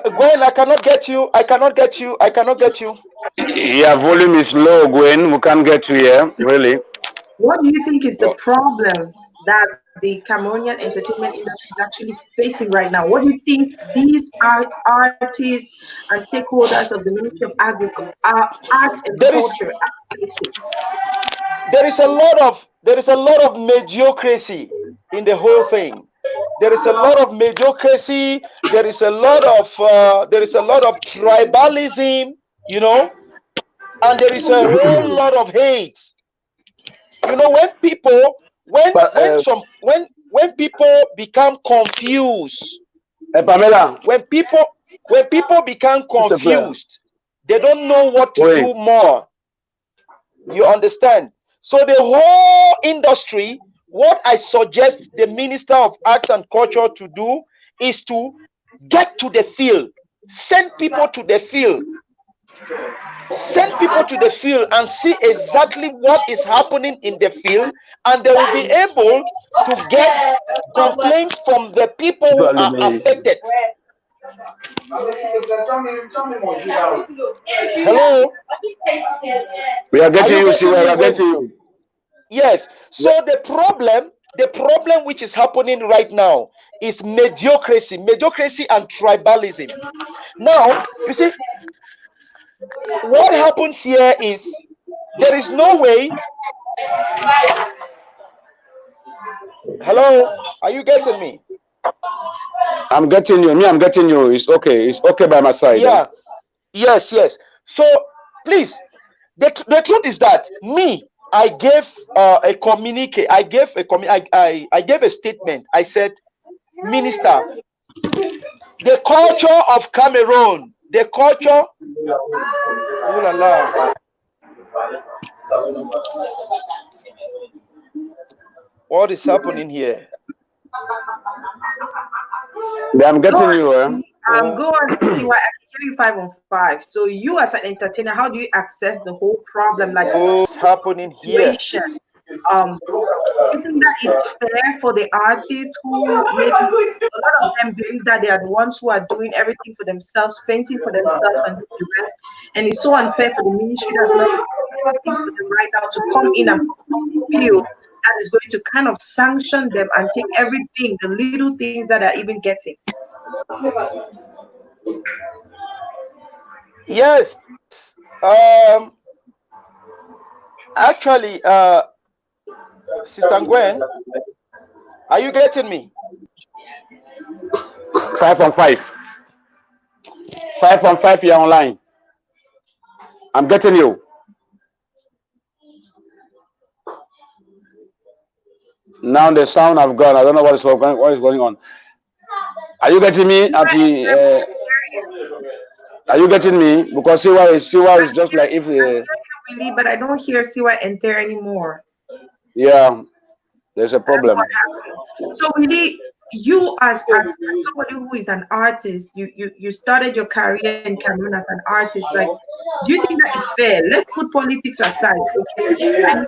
Gwen, I cannot get you. Yeah, volume is low, Gwen. We can't get you here, really. What do you think is the problem that the Cameroonian entertainment industry is actually facing right now? What do you think these artists and stakeholders of the Ministry of Art and Culture are facing? There is a lot of mediocrity in the whole thing. There is a lot of mediocrity. There is a lot of tribalism, you know, and there is a whole lot of hate. You know, when people become confused, Pamela, when people become confused, they don't know what to do more. You understand? So the whole industry, what I suggest the Minister of Arts and Culture to do is to get to the field, send people to the field and see exactly what is happening in the field, and they will be able to get complaints from the people who are affected. Hello? We are getting you, we are getting you. Yes. So the problem which is happening right now is mediocrity and tribalism. Now, you see, what happens here is there is no way. Hello? Are you getting me? I'm getting you. I'm getting you. It's okay. It's okay by my side. Yeah. Yes. So please, the truth is that I gave a communique. I gave a statement. I said, Minister, the culture of Cameroon, the culture. Oh la la. What is happening here? I'm getting you. Go on to see why I can hear you 5 on 5. So you as an entertainer, how do you access the whole problem? Like what's happening here? Do you think that it's fair for the artists who maybe a lot of them believe that they are the ones who are doing everything for themselves, painting for themselves and doing the rest, and it's so unfair for the ministry that's not doing anything for them right now to come in and propose a bill that is going to kind of sanction them and take everything, the little things that are even getting. Yes. Actually, Sister Gwen, are you getting me? 5 on 5. 5 on 5, you're online. I'm getting you. Now the sound have gone. I don't know what is going on. Are you getting me? Are you getting me? Because CY is just like if. Really, but I don't hear CY enter anymore. Yeah, there's a problem. So really, you as somebody who is an artist, you started your career in Cameroon as an artist. Like, do you think that it's fair? Let's put politics aside, okay?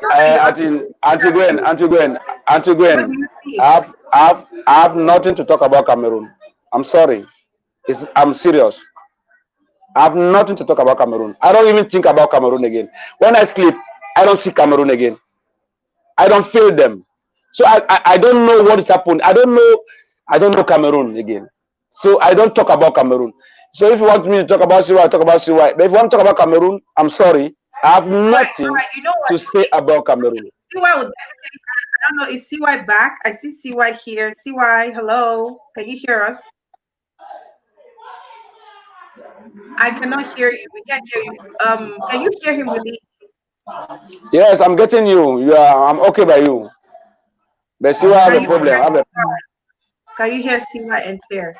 Auntie Gwen, I have nothing to talk about Cameroon. I'm sorry. I'm serious. I have nothing to talk about Cameroon. I don't even think about Cameroon again. When I sleep, I don't see Cameroon again. I don't feel them. So I don't know what is happening. I don't know Cameroon again. So I don't talk about Cameroon. So if you want me to talk about CY, I talk about CY. But if you want to talk about Cameroon, I'm sorry. I have nothing to say about Cameroon. CY would definitely, I don't know, is CY back? I see CY here. CY, hello. Can you hear us? I cannot hear you. We can't hear you. Can you hear him, Willie? Yes, I'm getting you. I'm okay by you. But CY have a problem. Can you hear CY and clear?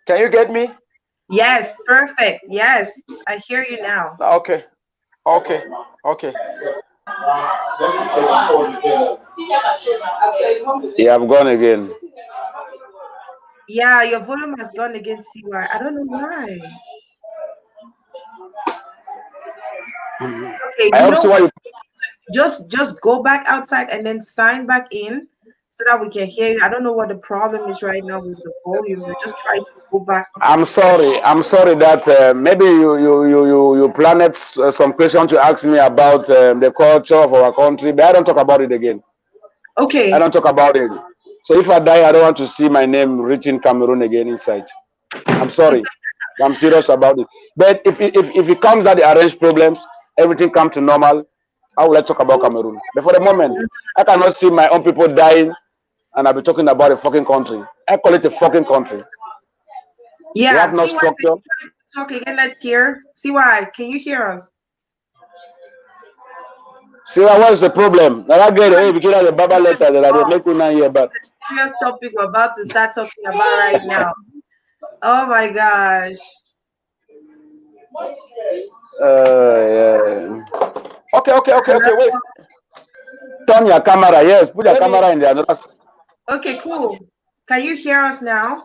Can you get me? Yes, perfect. Yes, I hear you now. Okay. You have gone again. Yeah, your volume has gone again, CY. I don't know why. Okay, I hope CY. Just go back outside and then sign back in so that we can hear you. I don't know what the problem is right now with the volume. We're just trying to go back. I'm sorry that maybe you planned some question to ask me about the culture of our country, but I don't talk about it again. Okay. I don't talk about it. So if I die, I don't want to see my name written Cameroon again inside. I'm sorry. I'm serious about it. But if it comes that the arrange problems, everything comes to normal, I will like talk about Cameroon. But for the moment, I cannot see my own people dying and I'll be talking about a fucking country. I call it a fucking country. Yeah, we have no structure. Talk again, let's hear. CY, can you hear us? CY, what is the problem? I get it. We get the Baba letter that I make you hear about. Serious topic we're about to start talking about right now. Oh my gosh. Yeah. Okay, wait. Turn your camera, yes. Put your camera in there. Okay, cool. Can you hear us now?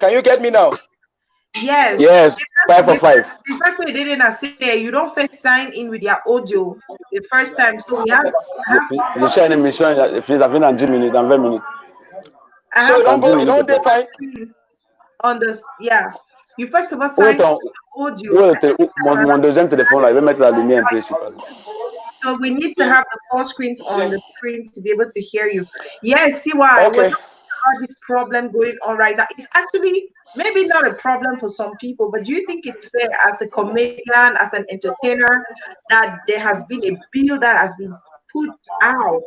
Can you get me now? Yes. Yes, 5 for 5. In fact, we didn't say you don't first sign in with your audio the first time. So we have you share an emission if it's been 10 minutes and 20 minutes. So you don't define on this, yeah. You first of all sign audio. Mon deuxième téléphone là, il va mettre la lumière principale. So we need to have the 4 screens on the screen to be able to hear you. Yes, see why this problem going on right now. It's actually maybe not a problem for some people, but do you think it's fair as a comedian, as an entertainer, that there has been a bill that has been put out,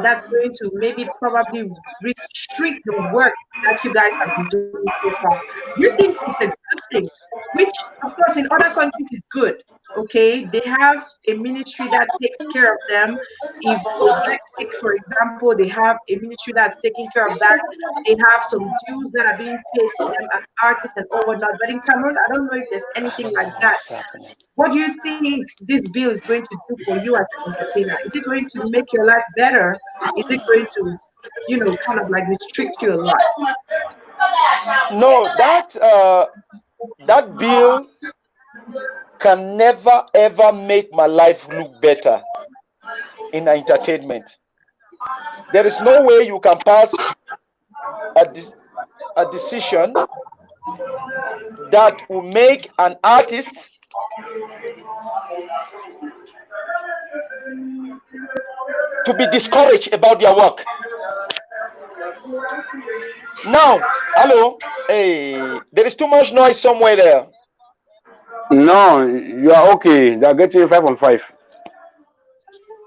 that's going to maybe probably restrict the work that you guys have been doing so far? Do you think it's a good thing? Which, of course, in other countries is good. Okay, they have a ministry that takes care of them. If they get sick, for example, they have a ministry that's taking care of that. They have some dues that are being paid to them as artists and all whatnot. But in Cameroon, I don't know if there's anything like that. What do you think this bill is going to do for you as an entertainer? Is it going to make your life better? Is it going to, kind of like restrict you a lot? No, that bill can never ever make my life look better in entertainment. There is no way you can pass a decision that will make an artist to be discouraged about their work. Now, hello, hey, there is too much noise somewhere there. No, you are okay. They are getting 5 on 5.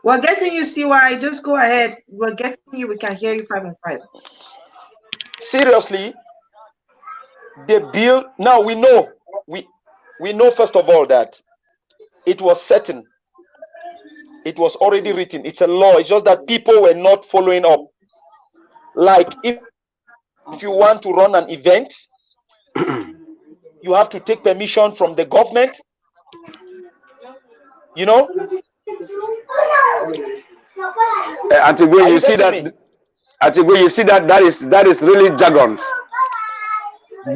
We're getting you, CY. Just go ahead. We're getting you. We can hear you 5 on 5. Seriously, the bill. Now we know. We know first of all that it was certain. It was already written. It's a law. It's just that people were not following up. Like if you want to run an event, you have to take permission from the government. You know. Antigua, you see that? Antigua, you see that? That is really jargons.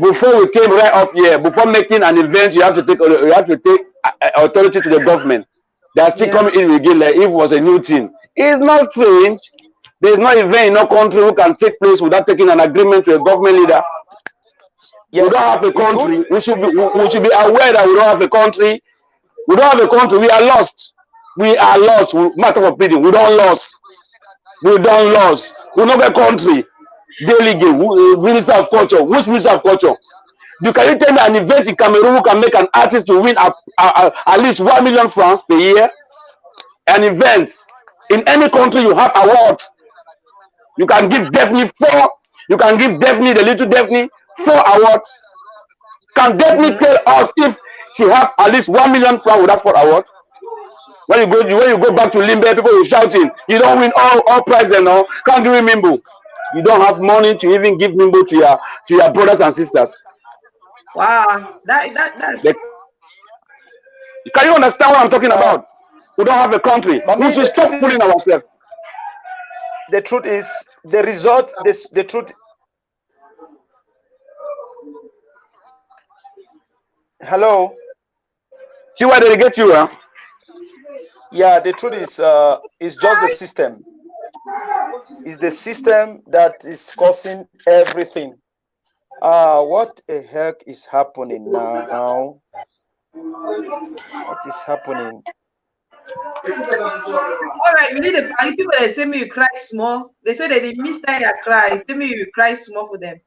Before we came right up here, before making an event, you have to take authority to the government. They are still coming in again like if it was a new thing. It's not strange. There is no event in no country who can take place without taking an agreement to a government leader. Yes. We don't have a country. We should be aware that we don't have a country. We don't have a country. We are lost. We are lost. Matter of pity. We don't lost. We don't lost. We don't have a country. Delegate, Minister of Culture. Which Minister of Culture? Can you tell me an event in Cameroon who can make an artist to win at least 1 million francs per year? An event in any country you have awards. You can give Daphne 4. You can give Daphne, the little Daphne, 4 awards. Can Daphne tell us if she have at least 1 million francs with that 4 awards? When you go back to Limbe, people will shouting, you don't win all prizes now. Can't give me Mimbo. You don't have money to even give Mimbo to your brothers and sisters. Wow, that's. Can you understand what I'm talking about? We don't have a country. We should stop fooling ourselves. The truth is, the result. The truth. Hello. See why they get you, huh? Yeah, the truth is just the system. It's the system that is causing everything. What the heck is happening now? What is happening? All right, we need people that say me you cry small. They say that they miss that you cry. Say me you cry small for them.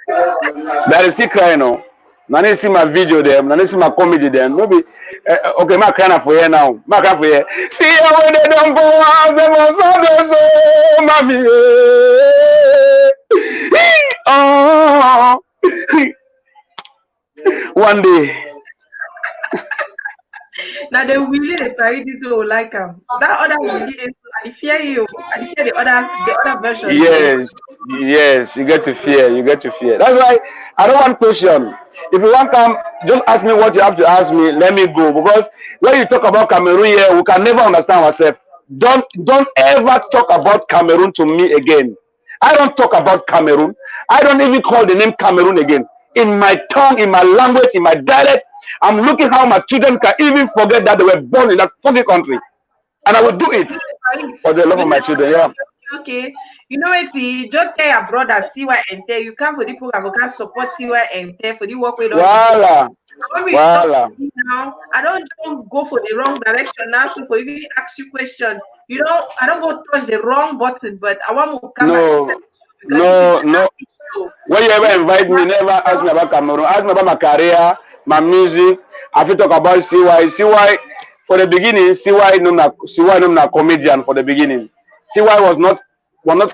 That is still crying now. Now they see my video them. Now they see my comedy them. Maybe okay, my crying for here now. My crying for here. See how they don't go out. They must so mommy. Oh, one day. Now the Willie the Paris this will like him. That other Willie is I fear you. I fear the other version. Yes, you get to fear. You get to fear. That's why I don't want question. If you want to come, just ask me what you have to ask me. Let me go. Because when you talk about Cameroon here, we can never understand ourselves. Don't ever talk about Cameroon to me again. I don't talk about Cameroon. I don't even call the name Cameroon again. In my tongue, in my language, in my dialect, I'm looking how my children can even forget that they were born in that fucking country. And I will do it for the love of my children. Yeah. Okay. You know it's just tell your brother CY and tell you come for the program, we can support CY and tell for the work we don't now. I don't go for the wrong direction now. So for even ask you question, I don't go touch the wrong button, but I want to come No. When you ever invite me, never ask me about Cameroon. Ask me about my career, my music. I will talk about CY. CY for the beginning, CY no comedian for the beginning. CY was not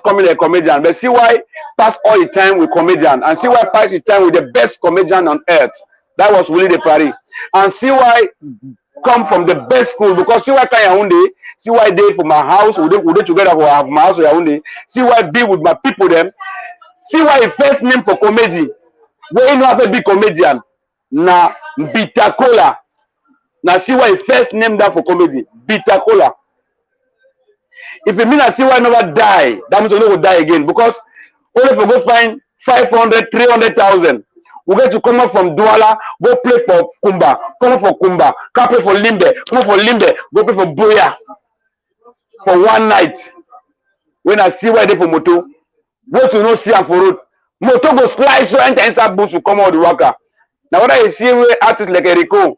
coming a comedian, but CY passed all the time with comedian, and CY passed the time with the best comedian on earth. That was Willie de Paris. And CY come from the best school because CY can Yaoundé. CY did for my house. We did together for my house Yaoundé. CY be with my people them. CY first name for comedy. We ain't have a big comedian. Na Bitakola. Na CY first name that for comedy. Bitakola. If it means that CY never die, that means we will die again. Because only if we go find 500, 300,000. We get to come up from Douala, go play for Kumba, come up for Kumba, come play for Limbe, come up for Limbe, go play for Boya for one night. When I see why they for Moto, go to no see am for road. Moto go slice so enter inside bush to come out the worker. Now when I see where artists like Eriko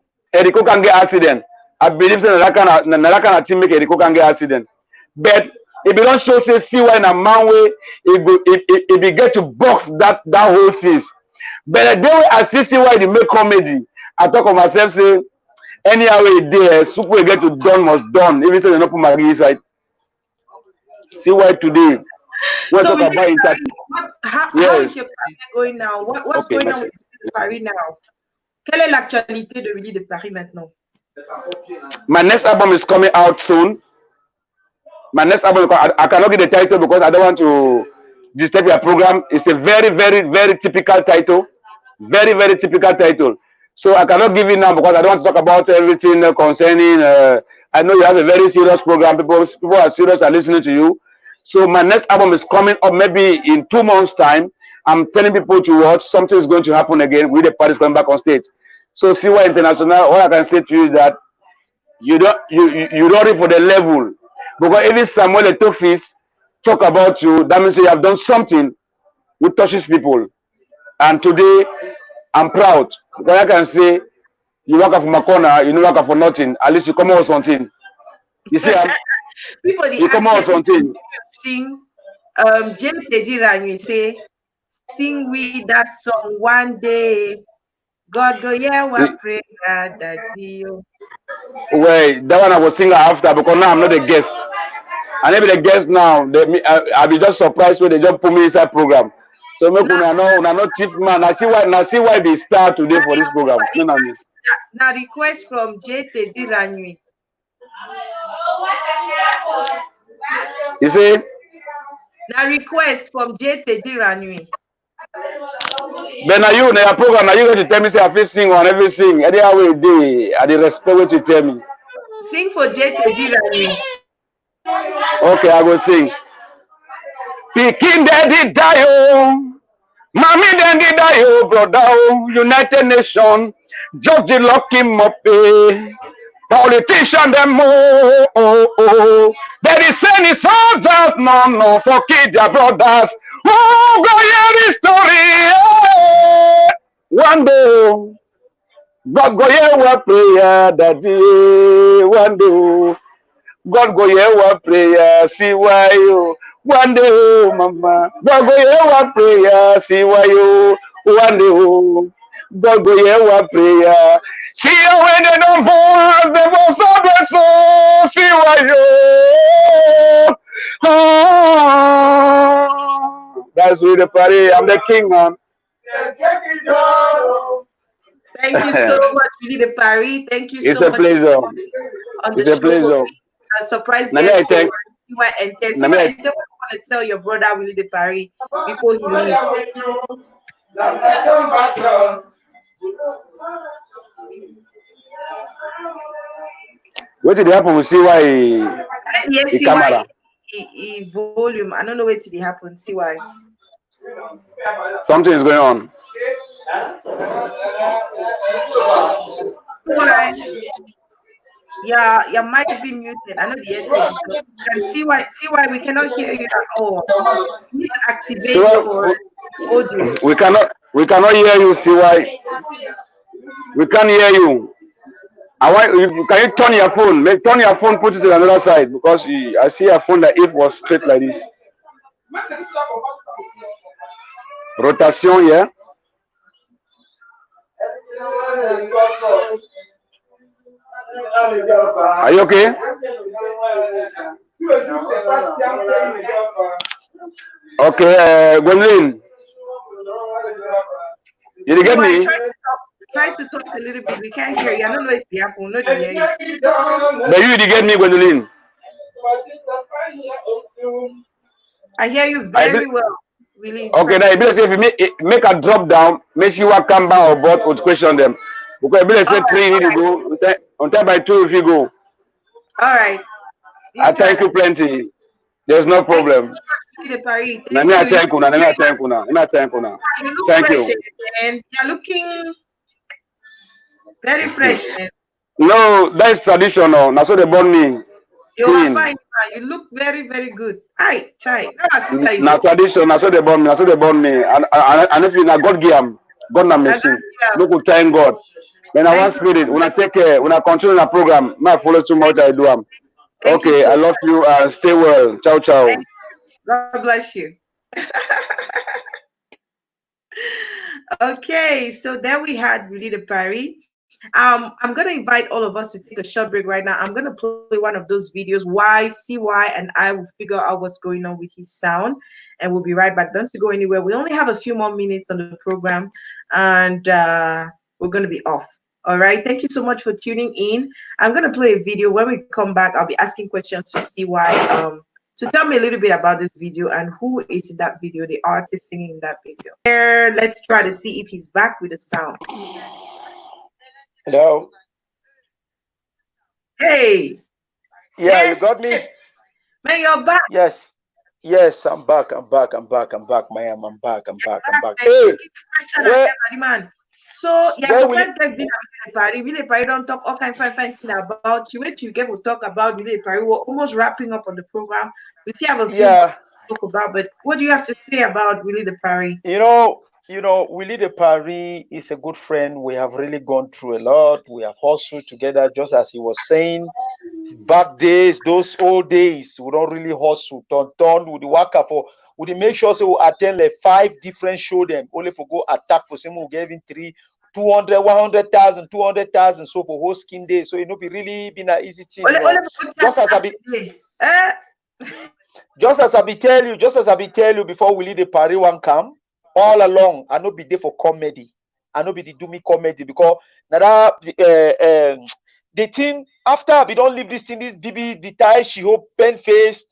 can get accident. I believe that Naraka team make Eriko can get accident. But if you don't show say see why in a man way, if you get to box that whole seas. But the day I see why they make comedy, I talk of myself say anyhow it there, super we get to done must done. Even though they not put my inside. See why today. We'll So talk about Paris, how yes. is your career going now? What's Okay, going on with Paris now? Quelle est l'actualité de Willy de Paris maintenant? My next album is coming out soon. My next album, I cannot get the title because I don't want to disturb your program. It's a very, very, very typical title. Very, very typical title. So I cannot give it now because I don't want to talk about everything concerning. I know you have a very serious program. People are serious and listening to you. So my next album is coming up maybe in 2 months' time. I'm telling people to watch. Something is going to happen again. With the parties coming back on stage. So CY International, all I can say to you is that you don't read for the level. Because even Samuel Etofis talk about you, that means you have done something which touches people. And today, I'm proud. Because I can say, you work for my corner, you don't work for nothing. At least you come out with something. You see, People you come out with something. Sing, James Teddy you say, sing with that song one day. God go yeah, what pray God that you. Well, that one I was singing after because now I'm not a guest. I never the guest now. I'll be just surprised when they just put me inside program. So make una not chief man. I see why they start today for this program. Now request from J Teddy Ranui. You see? Now request from J Teddy Ranui. Then are you in your program? Are you going to tell me say I feel sing on everything? Any way day, I dey respect what you tell me. Sing for J Teddy Ranui. Okay, I will sing. Pikin daddy die oh, mommy daddy die oh, brother oh, United Nations just the lock him up eh. Politician them oh. Daddy send his soldiers no for kill their brothers. Who go hear this story? Eh? One day, God go hear what prayer daddy. One day, God go hear what prayer. See why you. One day, oh mama, God go hear what prayer. See why you. One day, oh, God go hear what prayer. See you when they don't boast, they boast of their soul. See why you. Oh, that's with the party. I'm the king, man. Thank you so much, Willy de Paris. Thank you It's so a much. pleasure. It's a pleasure. A surprise guest. I want to tell your brother Willy de Paris before he leaves. What did happen? We see why the camera. Volume. I don't know what did happen. See why. Something is going on. Why? Yeah, your mic be muted. I know the headphone. You can see why we cannot hear you at all. You need to activate your audio. We cannot hear you. See why? We can't hear you. Can you turn your phone? Turn your phone, put it to another side because I see your phone that if was straight like this. Rotation, yeah. Are you okay? Okay, Gwendolyn. You did get me? Try to talk a little bit. We can't hear you. I don't know if the app will not hear you. But you did get me, Gwendolyn. I hear you very well. Really. Okay, now if you make a drop down, make sure you come back or both would question them. Because if you say 3 you need to go, on time by 2 if you go. All right. I thank you plenty. There's no problem. the Paris. Na Thank me I you. thank una. Na me I thank una. Na me I thank una. You look Thank fresh, you. man. You're looking very fresh, man. No, that is traditional. Now so they born me You are clean. fine, man. You look very, very good. Hi, Chai. That's sister is Now tradition. Now so they born me. Now so they born me. And if you na God give am, God na I got mercy. you. Look, we thank God. When I want Thank you spirit, so when I much. take care, when I continue the program, my follow too much. I do am. Thank you Okay, so I much. love you. Stay well. Ciao, ciao. Thank you. God bless you. Okay, so there we had really the Paris. I'm gonna invite all of us to take a short break right now. I'm gonna play one of those videos. CY and I will figure out what's going on with his sound, and we'll be right back. Don't you go anywhere. We only have a few more minutes on the program, and we're gonna be off. All right. Thank you so much for tuning in. I'm gonna play a video. When we come back, I'll be asking questions to CY. So tell me a little bit about this video and who is in that video, the artist singing in that video. There, let's try to see if he's back with the sound. Hello. Hey. Yeah, you got me? Man, you're back. Yes. Yes, I'm back. I'm back. I'm back. I'm back, man. I'm back. I'm back. I'm back. Man. Hey, where, Man. So, yeah, where so will it? first let's be at Paris. Really, Paris don't talk all kind of fine thing about you. Wait, you get to talk about really Paris. We're almost wrapping up on the program. We still have a few more Yeah. to talk about, but what do you have to say about really the Paris? Willie de Paris is a good friend. We have really gone through a lot. We have hustled together, just as he was saying. Back days, those old days, we don't really hustle. Turn with the worker for. We make sure so we attend like 5 different show them. Only for go attack for someone who gave him 200, 100,000, 200,000. So for whole skin day, so it not be really been an easy thing, Just as I be. Just as I be tell you before Willie de Paris one come. All along, I no be there for comedy. I no be the do me comedy because now the thing after I be don't leave this thing, this BB the tie she hope pen face.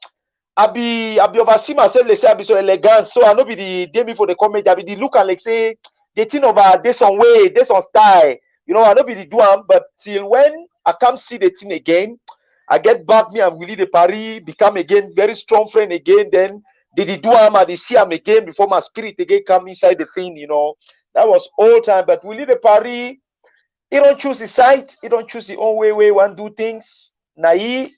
I be oversee myself. Let's say I be so elegant, so I no be the day me for the comedy. I be the look and like say the thing over this on way, this on style. I no be the do am, but till when I come see the thing again, I get back me and Willie de Paris become again very strong friend again. Then did he do am and they see him again before my spirit again come inside the thing, That was old time. But Willie de Paris, he don't choose his side, he don't choose his own way one do things. Naive,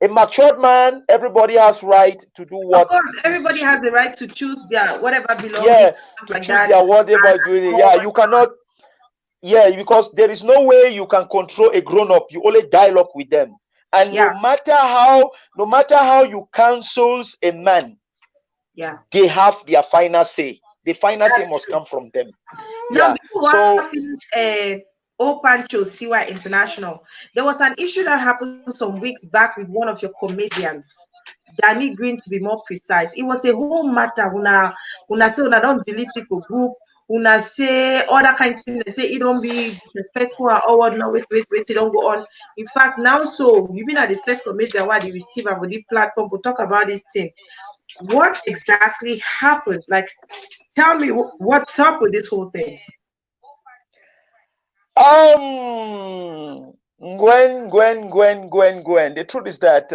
a matured man, everybody has right to do what. Of course, everybody has the right to choose their whatever belongs. Yeah, to like choose that. their whatever doing it. Yeah, you cannot. Yeah, because there is no way you can control a grown-up. You only dialogue with them. And no matter how you counsels a man, they have their final say. The final say must come from them. Now, before I finished Pancho CY International, there was an issue that happened some weeks back with one of your comedians, Danny Green, to be more precise. It was a whole matter. Una say una don't delete it for group. Una say all that kind of thing. They say it don't be disrespectful or what. No, wait, it don't go on. In fact, now so you've been at the first comedian why the receiver for the platform to talk about this thing. What exactly happened? Like, tell me what's up with this whole thing. Gwen. The truth is that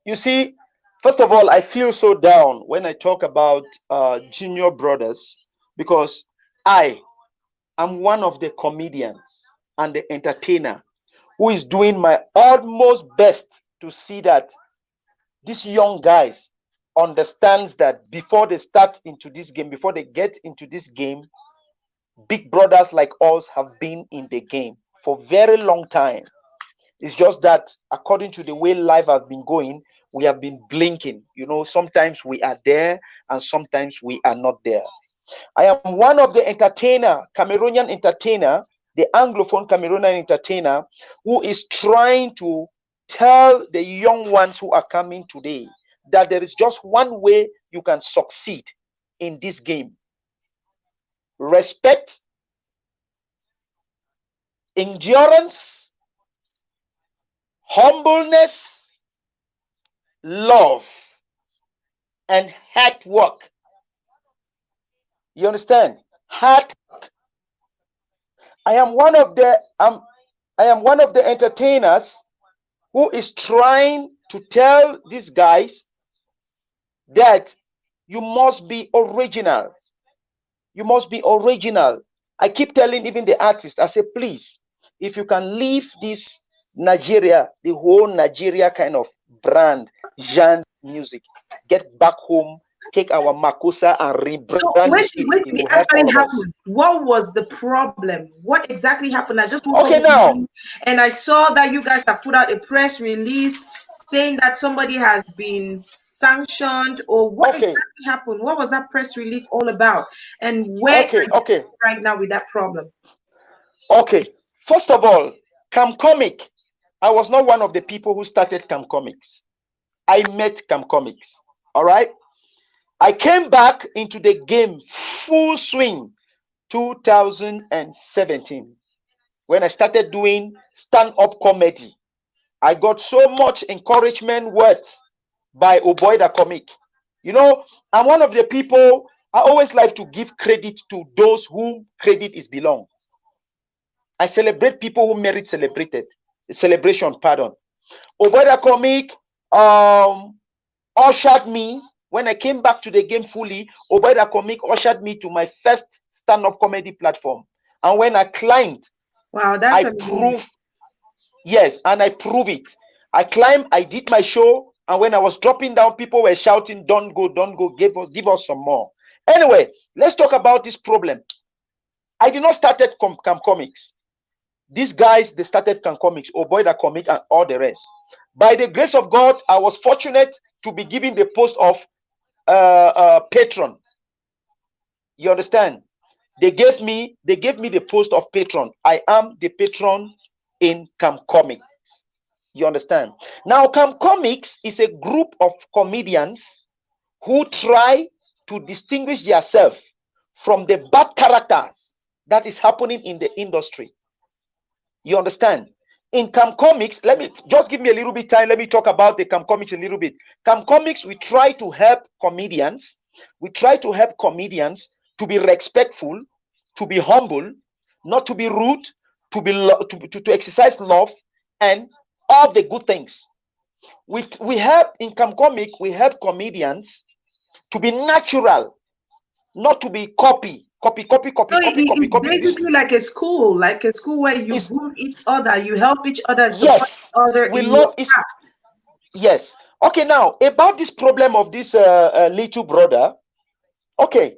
you see, first of all, I feel so down when I talk about junior brothers because I am one of the comedians and the entertainer who is doing my utmost best to see that these young guys understands that before they start into this game, before they get into this game, big brothers like us have been in the game for very long time. It's just that according to the way life has been going, we have been blinking. Sometimes we are there and sometimes we are not there. I am one of the Cameroonian entertainer, the Anglophone Cameroonian entertainer, who is trying to tell the young ones who are coming today that there is just one way you can succeed in this game. Respect, endurance, humbleness, love, and hard work. You understand? Hard work. I am one of the entertainers who is trying to tell these guys that you must be original. You must be original. I keep telling even the artist, I say, please, if you can leave this Nigeria, the whole Nigeria kind of brand, genre music, get back home, take our Makosa and So rebrand it. It it will help actually all of us. happened. What was the problem? What exactly happened? I just woke Okay, up this now, morning and I saw that you guys have put out a press release saying that somebody has been sanctioned, or what okay, exactly happened? What was that press release all about? And where are you okay. right now with that problem? Okay, first of all, Cam Comic. I was not one of the people who started Cam Comics. I met Cam Comics. All right. I came back into the game full swing 2017 when I started doing stand-up comedy. I got so much encouragement words by Oboida Comic. You know, I'm one of the people, I always like to give credit to those whom credit is belong. I celebrate people who merit celebration, pardon. Oboida Comic ushered me when I came back to the game fully. Oboida Comic ushered me to my first stand-up comedy platform. And when I climbed, Wow, that's I amazing. prove, yes, and I prove it. I climbed, I did my show, and when I was dropping down, people were shouting, don't go, give us some more. Anyway, let's talk about this problem. I did not start at Cam Comics. These guys, they started Cam Comics, Oboida Comic, and all the rest. By the grace of God, I was fortunate to be given the post of patron. You understand? They gave me the post of patron. I am the patron in Cam Comics. You understand? Now, Cam Comics is a group of comedians who try to distinguish themselves from the bad characters that is happening in the industry. You understand? In Cam Comics, let me just give me a little bit time. Let me talk about the Cam Comics a little bit. Cam Comics, we try to help comedians. We try to help comedians to be respectful, to be humble, not to be rude, to be to exercise love and all the good things. We help in Cam Comic. We help comedians to be natural, not to be copy. So it's This basically like a school where you is, groom each other, you help each other, and support each yes, other we in your love is. Yes. Okay, now about this problem of this little brother. Okay.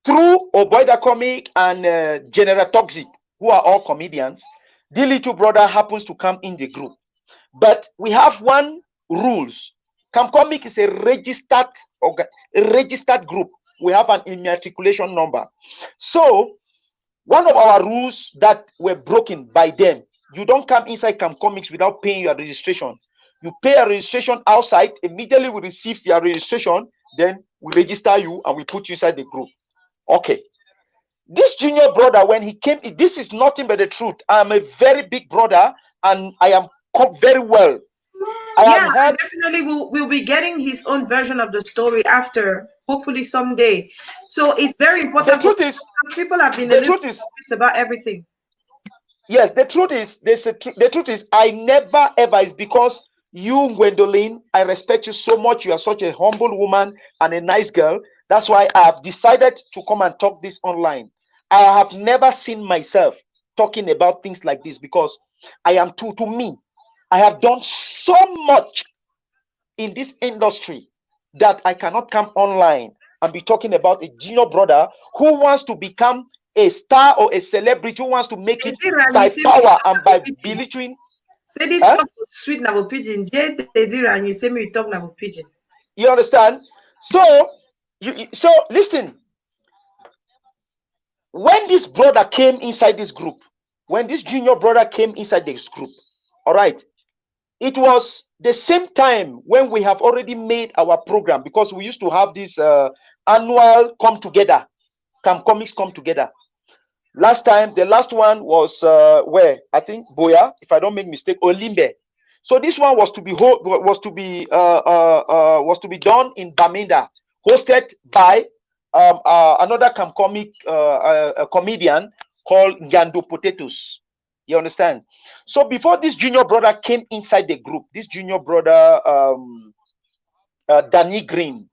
Through Oboida Comic and General Toxic, who are all comedians, the little brother happens to come in the group. But we have one rules. Cam Comic is a registered group. We have an immatriculation number. So one of our rules that were broken by them, you don't come inside Cam Comics without paying your registration. You pay a registration outside, immediately we receive your registration, then we register you and we put you inside the group. Okay. This junior brother, when he came, this is nothing but the truth. I am a very big brother and I am very well. I Yeah, have I heard. definitely will be getting his own version of the story after, hopefully someday. So it's very The important for truth is, people have been a the little truth is, curious about everything. yes, the truth is, the truth is, I never ever is because you, Gwendolyn, I respect you so much. You are such a humble woman and a nice girl. That's why I have decided to come and talk this online. I have never seen myself talking about things like this because I am to me. I have done so much in this industry that I cannot come online and be talking about a junior brother who wants to become a star or a celebrity, who wants to make it Tediran, you by say me you power talk and na by pidgin. belittling. Say this Huh? talk was sweet na pidgin. Tediran, you say me you talk na pidgin. You understand? So, so listen. When this brother came inside this group, when this junior brother came inside this group, all right, it was the same time when we have already made our program because we used to have this annual come together, Cam Comics come together. Last time, the last one was where I think Boya, if I don't make mistake, Olimbe. So this one was to be was to be done in Baminda, hosted by another Cam Comic comedian called Yando Potatoes. You understand? So before this junior brother came inside the group, this junior brother, Danny Green,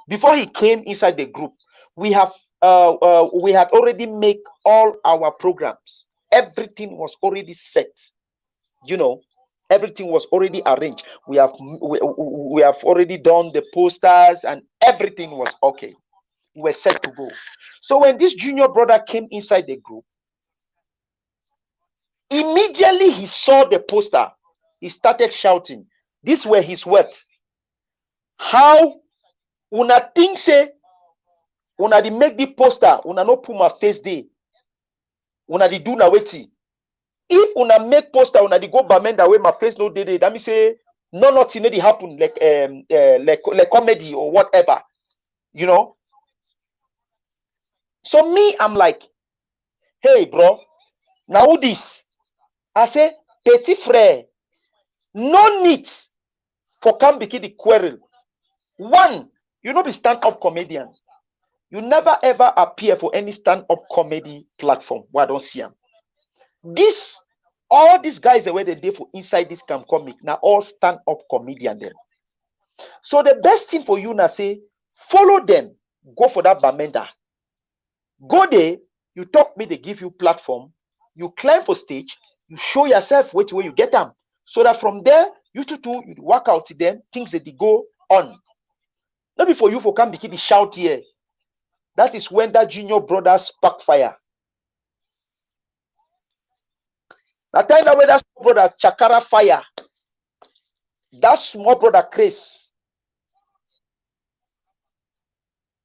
before he came inside the group, we had already made all our programs. Everything was already set. You know, everything was already arranged. We have already done the posters and everything was okay. We were set to go. So when this junior brother came inside the group, immediately he saw the poster, he started shouting. These were his words. How una think say una di make the poster, una no put my face there, una di do na weti. If una make poster, una di go bamenda way my face no dey there, that mean say nothing dey happen like comedy or whatever, you know. So me, I'm like, hey bro, now who this? I say, petit frère, no need for come begin the quarrel. One, you know, be stand-up comedian. You never ever appear for any stand-up comedy platform where I don't see them. All these guys the way they did for inside this camp comic, now all stand-up comedian them. So the best thing for you now say, follow them, go for that bamenda. Go there, you talk me, they give you platform, you climb for stage, you show yourself which way you get them. So that from there, you two you work out to them, things that they go on. Not before you for come begin the shout here. That is when that junior brother spark fire. That time that when that small brother chakara fire, that small brother Chris.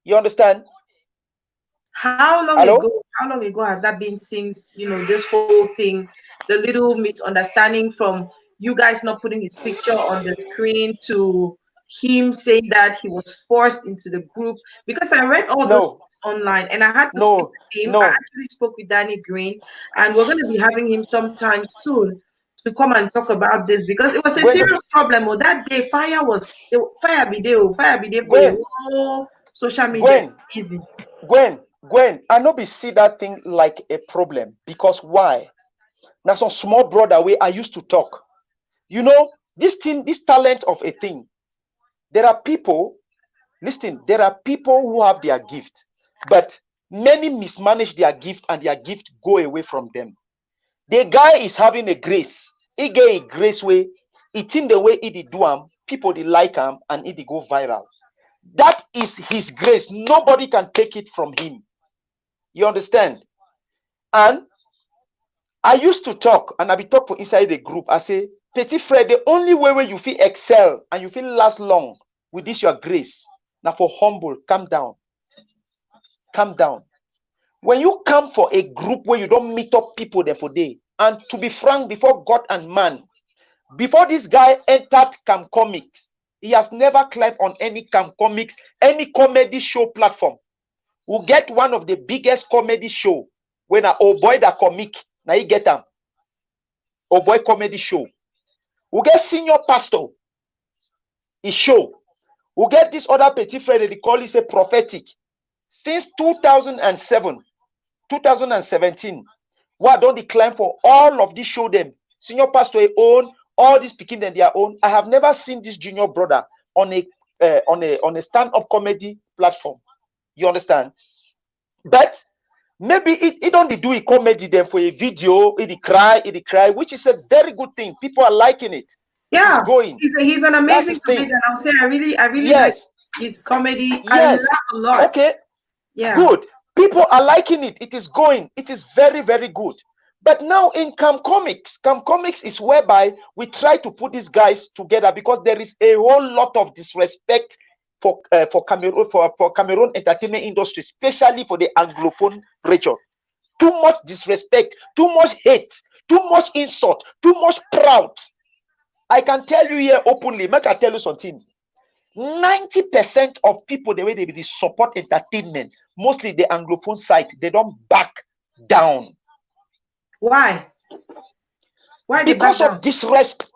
You understand? How long Hello? ago? How long ago has that been since this whole thing, the little misunderstanding from you guys not putting his picture on the screen to him saying that he was forced into the group? Because I read all those online and I had to speak with him. I actually spoke with Danny Green, and we're going to be having him sometime soon to come and talk about this because it was a serious problem. Oh, that day fire be there for a whole social media. Easy. Gwen, I know be see that thing like a problem because why? Now some small brother way I used to talk. You know, this talent of a thing. There are people, listen, there are people who have their gift, but many mismanage their gift and their gift go away from them. The guy is having a grace. He get a grace way, it in the way he did do him, people they like him and he did go viral. That is his grace. Nobody can take it from him. You understand? And I used to talk, and I be talk for inside the group. I say, Petit Frère, the only way where you feel excel and you feel last long with this your grace. Now for humble, calm down. Calm down. When you come for a group where you don't meet up people there for day, and to be frank before God and man, before this guy entered Camp Comics, he has never climbed on any Camp Comics, any comedy show platform. We'll get one of the biggest comedy show when oh boy that comic now you get them. Oh boy comedy show. We'll get senior pastor. He show. We'll get this other petit frère they call it a prophetic. Since 2007, 2017, why don't they climb for all of this show them? Senior pastor own, all this picking them their own. I have never seen this junior brother on a stand-up comedy platform. You understand? But maybe it don't do a comedy then for a video, it cry, which is a very good thing. People are liking it. Yeah, it's going. He's an amazing comedian. I'll say I really like his comedy. Yes. I laugh a lot. Okay. Yeah. Good. People are liking it. It is going. It is very, very good. But now in Camp Comics is whereby we try to put these guys together because there is a whole lot of disrespect for Cameroon entertainment industry, especially for the Anglophone region. Too much disrespect, too much hate, too much insult, too much proud. I can tell you here openly, make I tell you something. 90% of people, the way they support entertainment, mostly the Anglophone side, they don't back down. Why? Because of disrespect.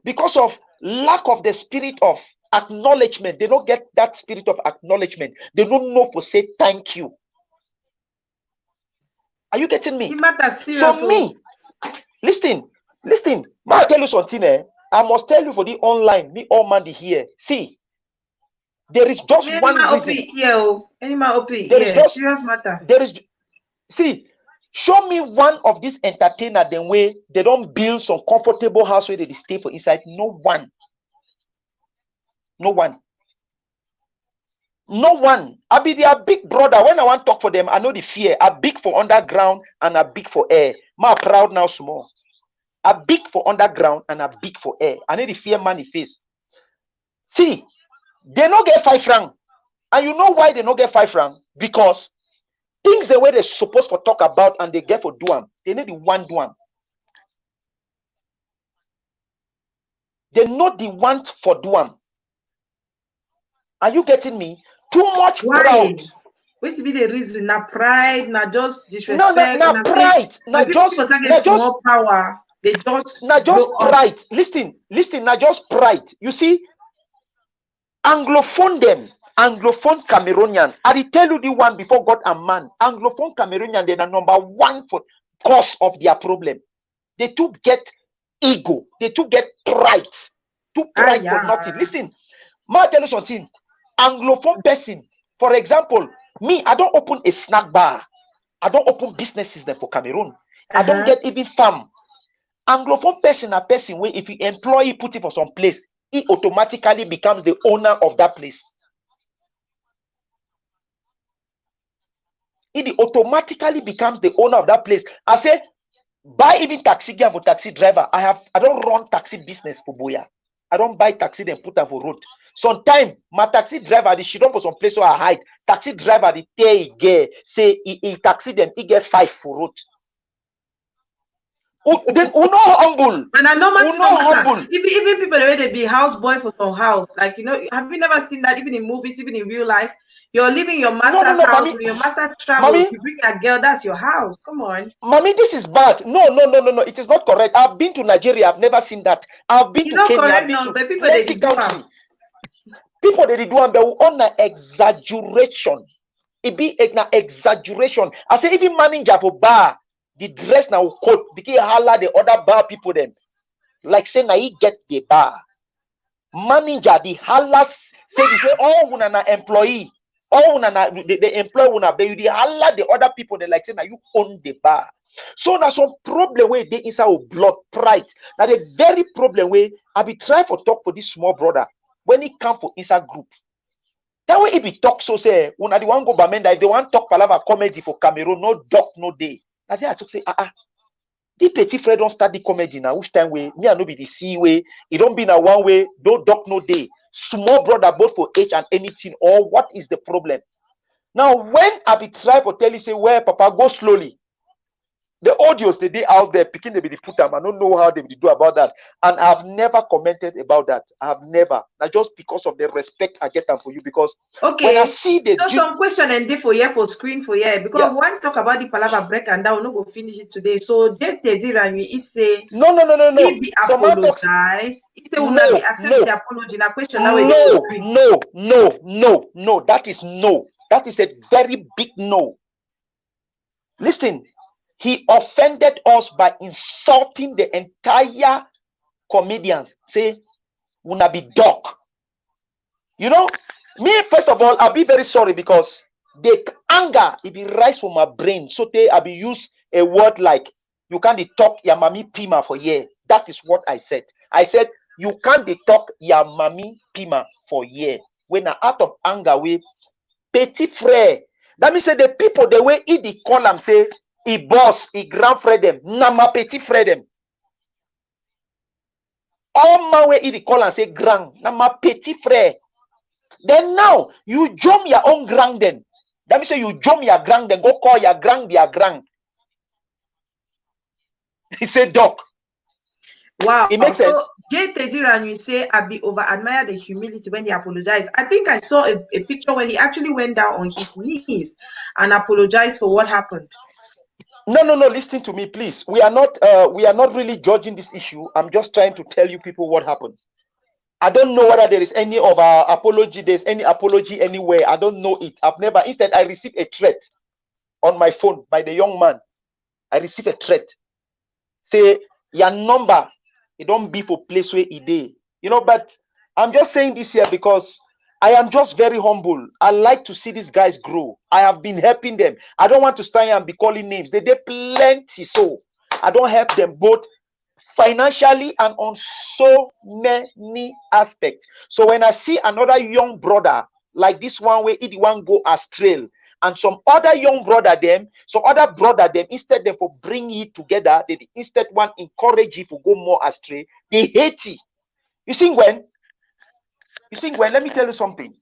Because of lack of the spirit of acknowledgement. They don't get that spirit of acknowledgement. They don't know for say thank you. Are you getting me? It matters serious. So me, listen. Ma, I tell you something. I must tell you for the online, me all man here. See, there is just one reason. There is just serious matter. There is. See, show me one of these entertainers the way they don't build some comfortable house where they stay for inside. No one. I be their big brother. When I want to talk for them, I know the fear. I big for underground and I big for air. Ma proud now small. I big for underground and I big for air. I need the fear manifest. See, they don't get 5 francs. And you know why they don't get 5 francs? Because things the way they're supposed to talk about and they get for do them. They need the one do them. They know the want for do them. Are you getting me? Too much pride. What be the reason? Na pride, na just disrespect. No, pride. Na just small power. They just pride. Listen, na just pride. You see, Anglophone them. Anglophone Cameroonian. I tell you the one before God and man. Anglophone Cameroonian, they're the number one for cause of their problem. They too get ego. They too get pride. Too pride for nothing. Listen, ma tell you something. Anglophone person, for example, me, I don't open a snack bar. I don't open businesses there for Cameroon. I don't get even farm. Anglophone person, a person where if you employ, put it for some place, he automatically becomes the owner of that place. It automatically becomes the owner of that place. I say, buy even taxi gear for taxi driver. I don't run taxi business for Boya. I don't buy taxi then put them for road. Sometimes my taxi driver, she don't for some place where I hide. Taxi driver, the take say he taxi them, he get 5 for road. Then uno humble. And I know humble. Even people the way they be houseboy for some house, like have you never seen that even in movies, even in real life? You're leaving your master's house, mommy, when your master travels, mommy, you bring a girl, that's your house. Come on. Mommy, this is bad. No. It is not correct. I've been to Nigeria. I've never seen that. I've been to Kenya. I've been to people they do country. People they do they will on an exaggeration. It be an exaggeration. I say even manager for bar, the dress now coat because holla the other bar people them. Like say now he get the bar. Manager the holla say oh when an employee. Oh, the employer will not be the other people they like say now you own the bar. So now some problem where they inside of blood pride. Now the very problem where I be trying for talk for this small brother when he come for inside group. That way if he talk so say when the one go bamenda if they want talk palava comedy for Cameroon no doc no day. Now they I talk say the petit frère don't start the comedy now. Which time way me I no be the C way. It don't be now one way no doc no day. Small brother both for age and anything or what is the problem? Now when I be try for tell you say where papa go slowly, the audios they did out there picking they be put them. I don't know how they do about that, and I've never commented about that. I have never. Now just because of the respect I get them for you because when I see the some question and day for year for screen for year because we want to talk about the palava break and down no go finish it today. So just he say no. He be apologize. He say no, accept the apology. Now question no. That is no. That is a very big no. Listen. He offended us by insulting the entire comedians. Say, "Una be dog." You know, me first of all, I'll be very sorry because the anger it be rise from my brain. So I be use a word like you can't talk your mommy pima for year. That is what I said. I said you can't talk your mommy pima for year. When I out of anger we petit frère. That means say the people the way he call them say. He boss, he grand frère them, na ma petit frère them. All my way he call and say grand, na ma petit frère. Then now you jump your own grand then. That means say you jump your grand then go call your grand their grand. He said dog. Wow. It makes sense. And you say I be over admire the humility when he apologized. I think I saw a picture where he actually went down on his knees and apologized for what happened. No, listen to me, please. We are not really judging this issue. I'm just trying to tell you people what happened. I don't know whether there is any of our apology, there's any apology anywhere. I don't know it. I've never, instead, I received a threat on my phone by the young man. I receive a threat. Say your number, it don't be for place where it day. You know, but I'm just saying this here because I am just very humble. I like to see these guys grow. I have been helping them. I don't want to stand here and be calling names. They plenty, so I don't help them both financially and on so many aspects. So when I see another young brother like this one where it one go astray, and some other young brother them, some other brother them, instead them for bring it together, they instead one encourage you to go more astray, they hate it. You see when let me tell you something.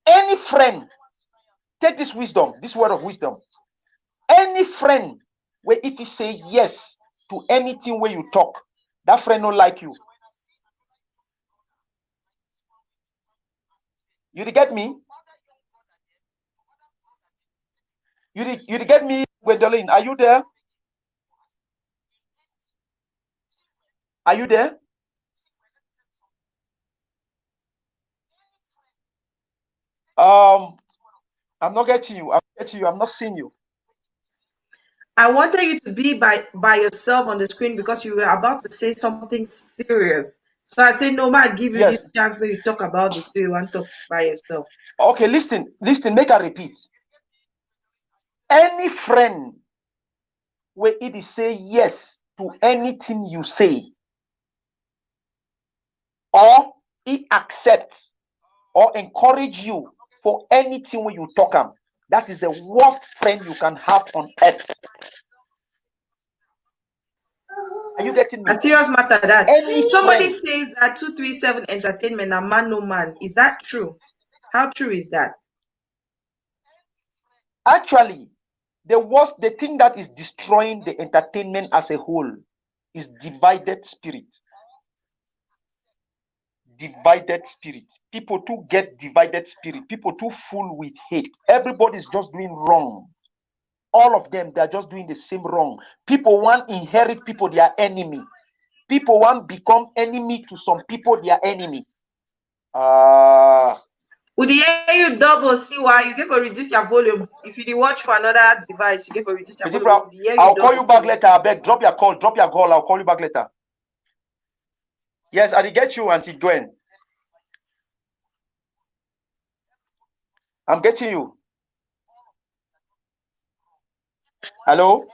Any friend, take this wisdom, this word of wisdom. Any friend where if he say yes to anything where you talk, that friend don't like you. You get me? You get me, Gwendolyn? Are you there? Are you there? I'm not getting you. I'm not seeing you. I wanted you to be by yourself on the screen because you were about to say something serious. So I said, no, man, give you this chance where you talk about the two you want to talk by yourself. Okay, listen, make a repeat. Any friend where it is say yes to anything you say, or it accepts or encourage you for anything when you talk am, that is the worst friend you can have on earth. Are you getting me? A serious matter that. Any Somebody friend, says that 237 Entertainment a man no man. Is that true? How true is that? Actually, the thing that is destroying the entertainment as a whole is divided spirit. Divided spirit. People too get divided spirit. People too full with hate. Everybody's just doing wrong. All of them, they're just doing the same wrong. People want inherit people their enemy. People want become enemy to some people their enemy. Would the hear you double see why you get to reduce your volume? If you watch for another device, you get to reduce your volume. I'll call you back later. I beg, drop your call. I'll call you back later. Yes, I will get you, Auntie Gwen. I'm getting you. Hello?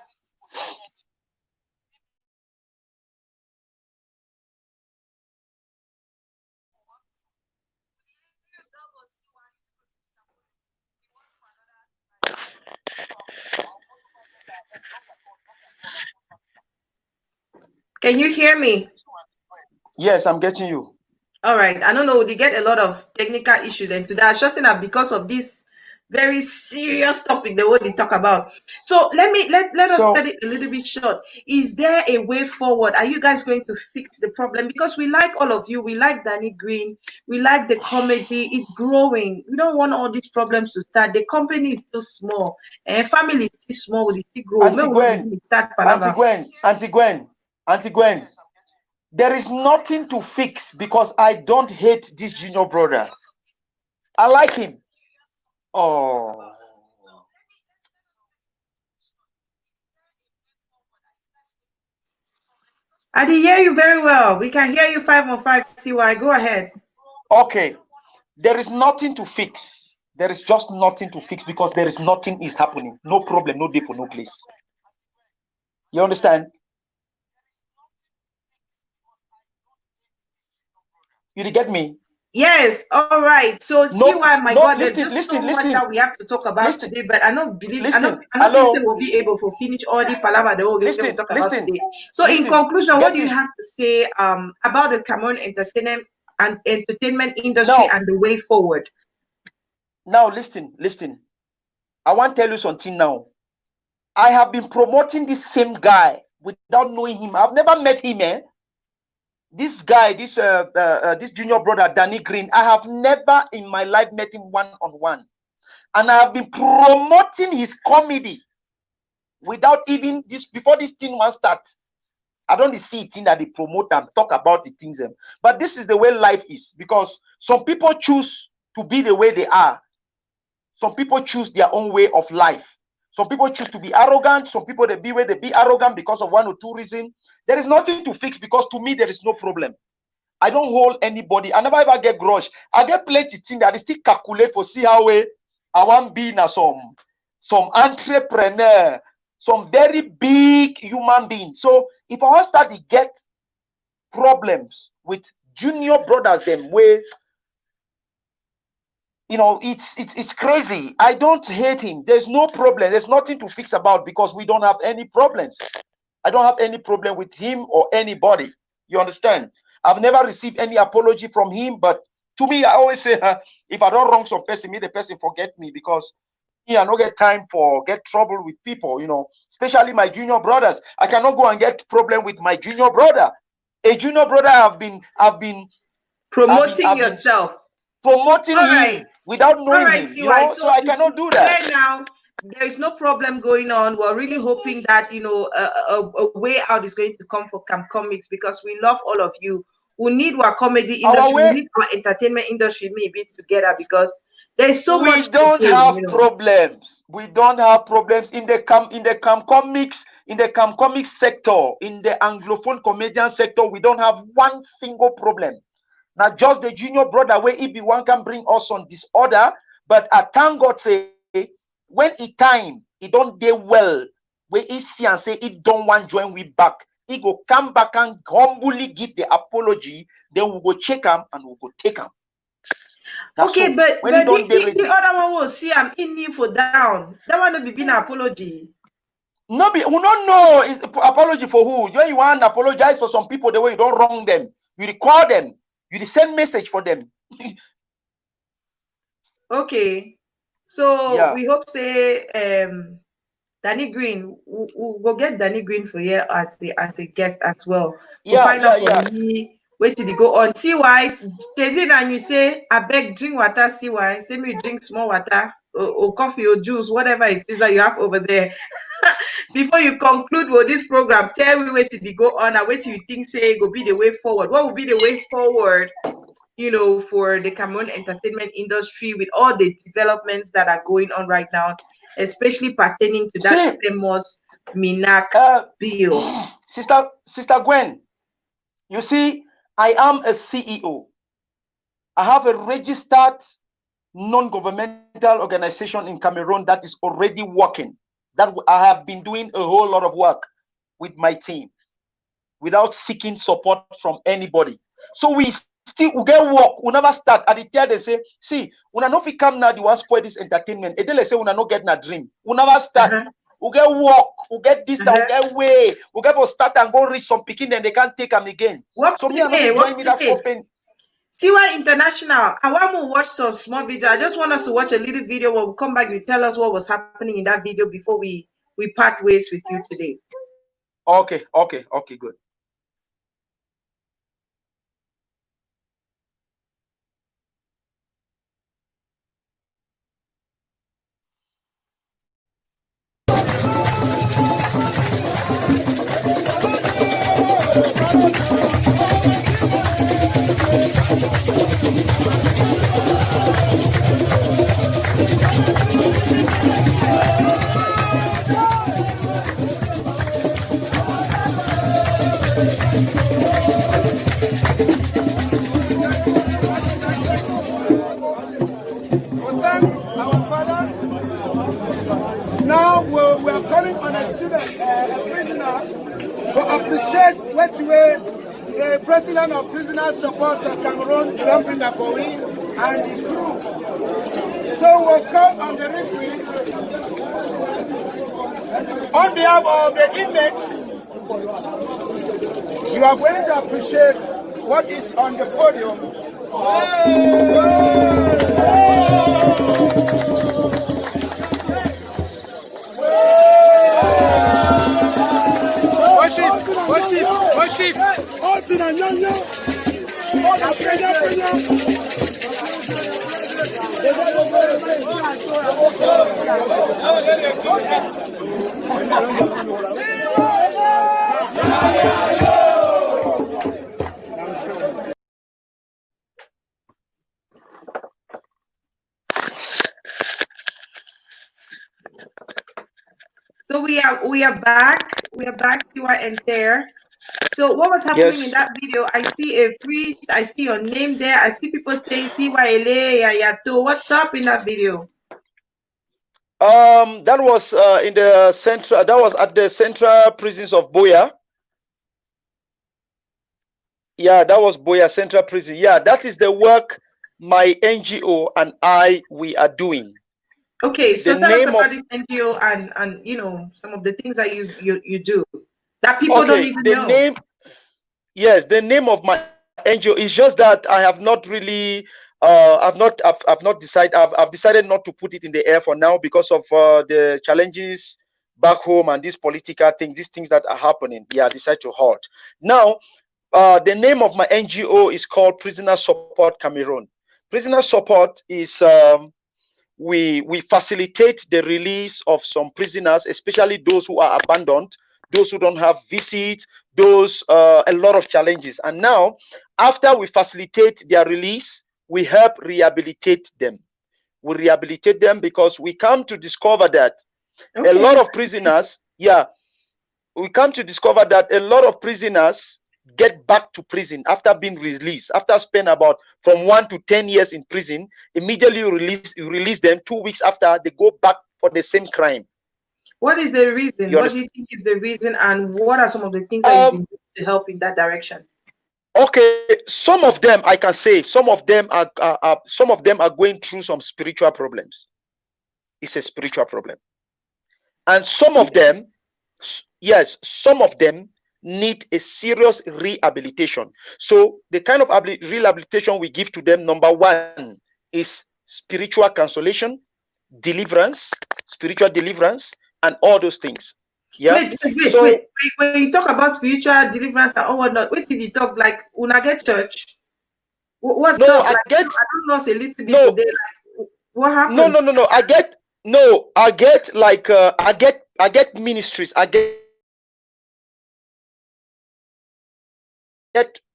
Can you hear me? Yes, I'm getting you. All right. I don't know. They get a lot of technical issues and today. I'm just saying that because of this very serious topic the way they talk about. So let us cut it a little bit short. Is there a way forward? Are you guys going to fix the problem? Because we like all of you. We like Danny Green. We like the comedy. It's growing. We don't want all these problems to start. The company is still small. And family is still small. We still grow. Auntie Gwen. There is nothing to fix because I don't hate this junior brother. I like him. Oh. I did hear you very well. We can hear you 5 on 5. CY, go ahead. Okay. There is nothing to fix. There is just nothing to fix because there is nothing is happening. No problem, no day for no place. You understand? You get me? Yes, all right. So see why, my God, there's just so much that we have to talk about today, but I don't believe, I don't think we'll be able to finish all the palaver that we're going to talk about today. So in conclusion, what do you have to say about the Cameroon entertainment industry and the way forward? Now, listen. I want to tell you something now. I have been promoting this same guy without knowing him. I've never met him, eh? This guy, this junior brother, Danny Green, I have never in my life met him one-on-one. And I have been promoting his comedy without even this, before this thing was start. I don't see it in that they promote and talk about the things. But this is the way life is, because some people choose to be the way they are. Some people choose their own way of life. Some people choose to be arrogant. Some people, they be arrogant because of one or two reasons. There is nothing to fix because to me, there is no problem. I don't hold anybody. I never ever get grudge. I get plenty things that I still calculate for see how way I want be now some entrepreneur, some very big human being. So if I want to start to get problems with junior brothers, them way, you know, it's crazy. I don't hate him. There's no problem. There's nothing to fix about because we don't have any problems. I don't have any problem with him or anybody. You understand? I've never received any apology from him, but to me, I always say, if I don't wrong some person, me the person forget me because I don't get time for get trouble with people, you know, especially my junior brothers. I cannot go and get problem with my junior brother. A junior brother I've been promoting yourself, promoting him without knowing him, you know, so I cannot do that. Right now, there is no problem going on. We're really hoping that, you know, a way out is going to come for Camp Comics because we love all of you. We need our comedy industry, we need our entertainment industry maybe together because there's so much. We don't have problems. We don't have problems in the Camp Comics sector, in the Anglophone comedian sector. We don't have one single problem. Now, just the junior brother where he be one can bring us on disorder, but I thank God say when he time he don't do well, where he see and say he don't want join we back. He go come back and humbly give the apology. Then we go check him and we go take him. Okay, but the other one will see I'm in for down. That one will be an apology. No, we don't know. Is apology for who? When you want to apologize for some people the way you don't wrong them, you record them, you send message for them. Okay, so we hope say Danny Green, we'll get Danny Green for here as a guest as well. We'll find out for me where did he go on. See why Tezin and you say I beg drink water, see why say me drink small water or coffee or juice, whatever it is that you have over there. Before you conclude with this program, tell me where did he go on and what do you think say go be the way forward? What will be the way forward, you know, for the Cameroon entertainment industry with all the developments that are going on right now, especially pertaining to that famous MINAC Bill? Sister Gwen, you see, I am a CEO. I have a registered non-governmental organization in Cameroon that is already working. That I have been doing a whole lot of work with my team without seeking support from anybody. So we get work. We never start. At the time they say, see, we not fit come now, they want spoil this entertainment. And they say we not get a dream. We never start. We get work. We get this, we get way. We get to start and go reach some picking and they can't take them again. So me, I'm not join me that open. See why international. I want to watch some small video. I just want us to watch a little video where we come back. You tell us what was happening in that video before we part ways with you today. Okay, good. Appreciate what the president of prisoners support of Cameroon, Bring and the crew. So we'll come on the retreat on behalf of the inmates. You are going to appreciate what is on the podium. Worship. So we are back. We are back, Siwa and there. So what was happening in that video? I see a fridge. I see your name there. I see people saying Siwa Ele Yayato. What's up in that video? That was in the central. That was at the central prisons of Boya. Yeah, that was Boya Central Prison. Yeah, that is the work my NGO and we are doing. Okay, so tell us about this NGO and you know some of the things that you do that people don't even know. Yes, the name of my NGO is just that I have not really I've not decided I've decided not to put it in the air for now because of the challenges back home and these political things, these things that are happening. Yeah, I decided to halt. Now, the name of my NGO is called Prisoner Support Cameroon. Prisoner Support is we facilitate the release of some prisoners, especially those who are abandoned, those who don't have visits, those a lot of challenges. And now, after we facilitate their release, we help rehabilitate them. We rehabilitate them because we come to discover that a lot of prisoners, we come to discover that a lot of prisoners get back to prison after being released, after spending about from 1 to 10 years in prison. Immediately you release them. 2 weeks after, they go back for the same crime. What is the reason? What do you think is the reason, and what are some of the things that you can do to help in that direction? Okay, some of them I can say some of them are going through some spiritual problems. It's a spiritual problem, and some of them, yes, some of them need a serious rehabilitation. So the kind of rehabilitation we give to them, number one, is spiritual consolation, deliverance, spiritual deliverance, and all those things. Yeah. Wait. When you talk about spiritual deliverance and all whatnot, wait till you talk like una get church. What's up? Like, I don't know a little bit today. Like, what happened? No. I get like I get ministries. I get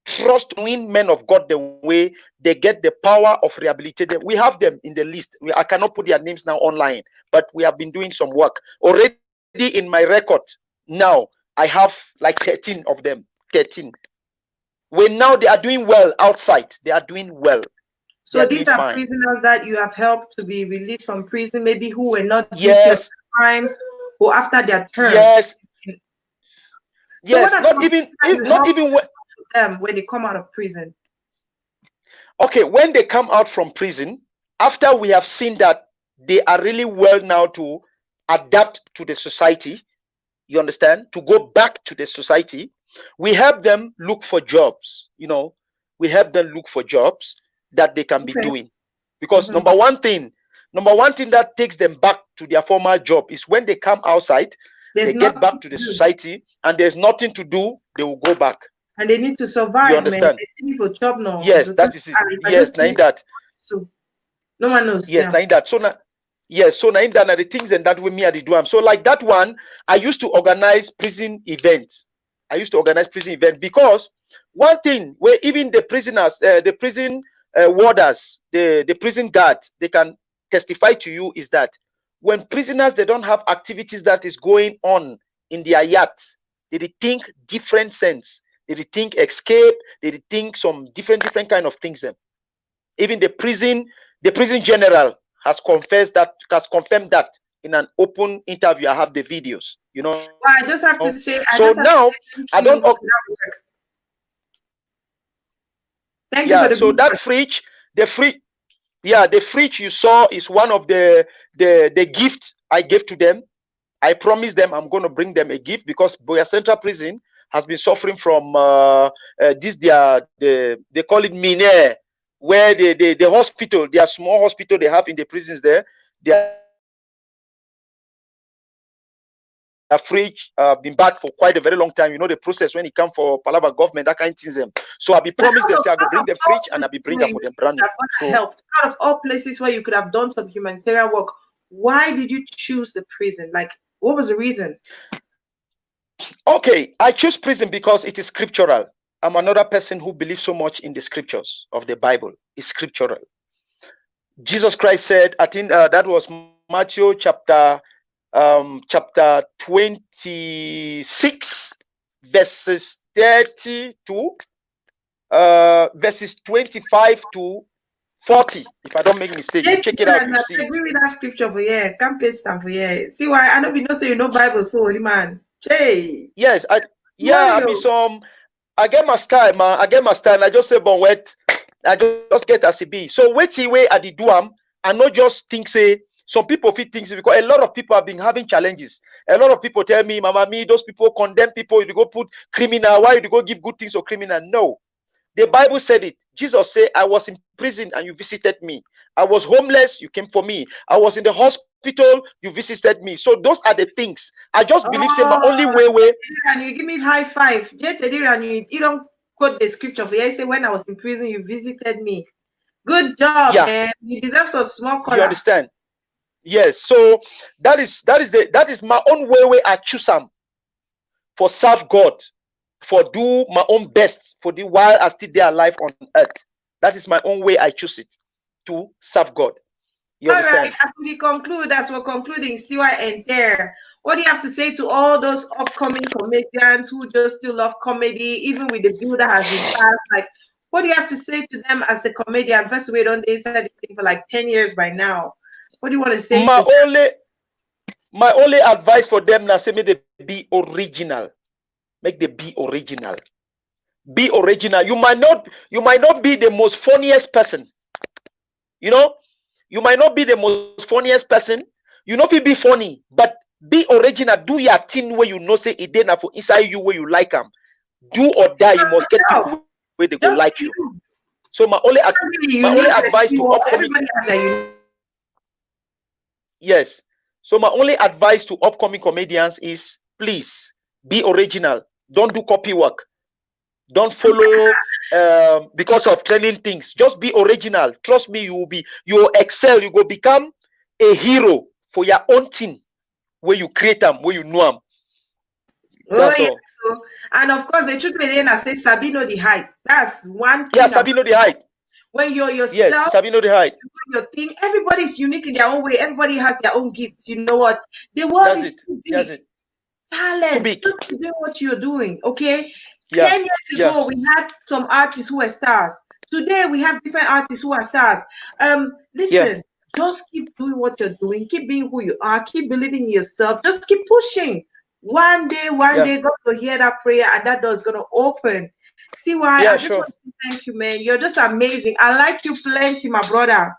trust in men of God the way they get the power of rehabilitating. We have them in the list. I cannot put their names now online, but we have been doing some work already in my record. Now I have like 13 of them. 13. When now they are doing well outside. They are doing well. So these are prisoners that you have helped to be released from prison, maybe who were not guilty of crimes or after their term. Yes. So yes. Not even when they come out of prison. Okay, when they come out from prison, after we have seen that they are really well now to adapt to the society, you understand, to go back to the society, we help them look for jobs. You know, we help them look for jobs that they can be doing, because number one thing that takes them back to their former job is when they come outside, they get back to the society and there's nothing to do, they will go back. And they need to survive. You understand? Man. Job now. Yes, that is it. Yes, that. So no one knows. Yes, that. So now, yes, so now that the things and that with me at the do. So like that one, I used to organize prison events. Because one thing where even the prisoners, the prison warders, the prison guards, they can testify to you is that when prisoners, they don't have activities that is going on in their yachts, they think different sense. They think escape. They think some different kind of things. Then, even the prison general has confirmed that in an open interview. I have the videos. You know. Well, I just have to say. So now I don't. Thank you for the so that fridge, the fridge you saw is one of the gifts I gave to them. I promised them I'm going to bring them a gift because Boya Central Prison has been suffering from they call it MINAC, where the hospital, their small hospital they have in the prisons there, their fridge been bad for quite a very long time. You know the process when it comes for Palava government, that kind of things. So I'll be promised them, say I will bring them fridge and I'll be bring them for them brand new. So, helped out of all places where you could have done some humanitarian work. Why did you choose the prison? Like, what was the reason? Okay, I choose prison because it is scriptural. I'm another person who believes so much in the scriptures of the Bible. It's scriptural. Jesus Christ said, I think that was Matthew chapter chapter 26, verses 32, verses 25 to 40. If I don't make mistake, you check it out. You see I agree with that scripture for yeah. Can't paste them for yeah. See why I know we know say you know Bible so holy man. Hey. Yes, I Mario. be some. I get my style, man. I get my style. I just say, bon, wet. I just get as it be. So wait till way at the duam, and not just think say. Some people feel things because a lot of people have been having challenges. A lot of people tell me, Mama, me, those people condemn people. You go put criminal. Why you go give good things to criminal? No. The Bible said it. Jesus said, I was in prison and you visited me. I was homeless, you came for me. I was in the hospital, you visited me. So those are the things. I just believe say my only way. And you give me high five. And you don't quote the scripture for you say when I was in prison, you visited me. Good job, man. You deserve some small color. You understand? Yes. So that is my own way I choose them for serve God, for do my own best for the while I still there alive on earth. That is my own way I choose it to serve God. You understand? All right, as we conclude, as we're concluding, CY and there, what do you have to say to all those upcoming comedians who just still love comedy, even with the bill that has been passed? Like, what do you have to say to them as a comedian? First, we don't they said this thing for like 10 years by now. What do you want to say? My only advice for them now, say make they be original. Make they be original. Be original. You might not be the most funniest person. You know, you might not be the most funniest person. You know if you be funny, but be original. Do your thing where you know say it did for inside you where you like them. Do or die. You must get people where they go like you. So my only advice to upcoming. Yes. So my only advice to upcoming comedians is please be original. Don't do copy work. Don't follow because of training things. Just be original. Trust me, you will excel. You will become a hero for your own thing where you create them, where you know them. That's all. And of course, the truth is, I say Sabino the height. That's one thing. Yeah, Sabino the height. When you're yourself, yes, Sabino the height. Your thing, everybody's unique in their own way. Everybody has their own gifts. You know what? The world is too big. That's it. Talent. Just keep doing what you're doing. Okay. 10 years ago, we had some artists who were stars. Today, we have different artists who are stars. Listen, just keep doing what you're doing. Keep being who you are. Keep believing in yourself. Just keep pushing. One day, God will hear that prayer and that door is going to open. See why? I just want to say thank you, man. You're just amazing. I like you plenty, my brother.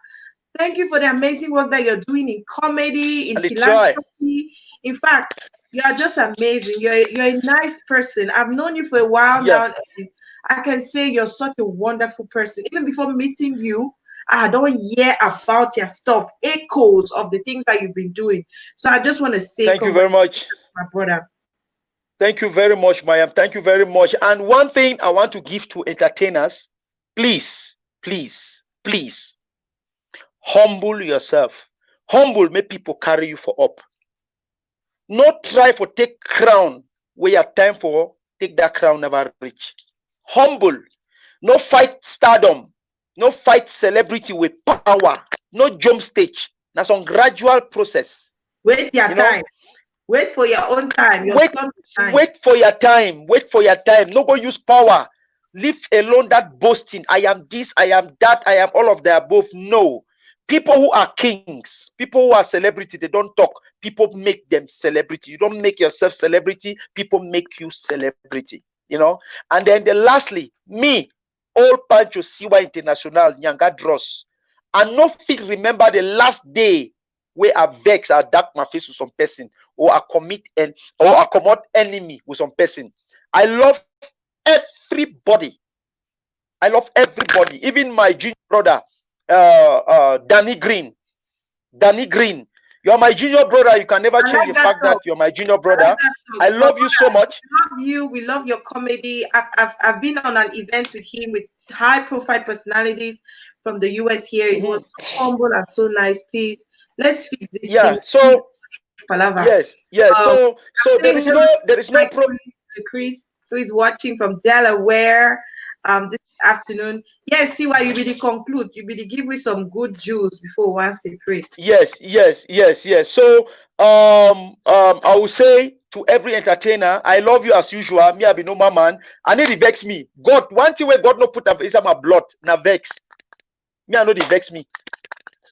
Thank you for the amazing work that you're doing in comedy, in philanthropy. In fact, you are just amazing. You're a nice person. I've known you for a while now. And I can say you're such a wonderful person. Even before meeting you, I don't hear about your stuff, echoes of the things that you've been doing. So I just want to say thank you very much, my brother. Thank you very much, Mayam. Thank you very much. And one thing I want to give to entertainers, please, please, please, humble yourself. Humble, make people carry you for up. Not try for take crown where your time for take that crown never reach. Humble. No fight stardom. No fight celebrity with power. No jump stage. That's some gradual process. Wait your time. Wait for your own time. Wait for your time. Wait for your time. No go use power. Leave alone that boasting. I am this, I am that, I am all of the above. No. People who are kings, people who are celebrity, they don't talk. People make them celebrity. You don't make yourself celebrity. People make you celebrity. You know? And then lastly, me, old Pancho Siwa International, Nyanga Dross. I no fit remember the last day where I vex, I dark my face with some person, or I commit enemy with some person. I love everybody. I love everybody, even my junior brother, Danny Green. Danny Green, you're my junior brother. You can never change the fact that you're my junior brother. I love you so much. We love you. We love your comedy. I've been on an event with him with high-profile personalities from the US here. It was so humble and so nice. Please, let's fix this thing. So yes. So there is no problem. Chris, who is watching from Delaware. afternoon. Yes, see why you really conclude. You really give me some good juice before once they pray. Yes. So I will say to every entertainer, I love you as usual. Me, I be no man. I need to vex me. God, one thing where God no put inside my blood, na vex. Me, I know the vex me.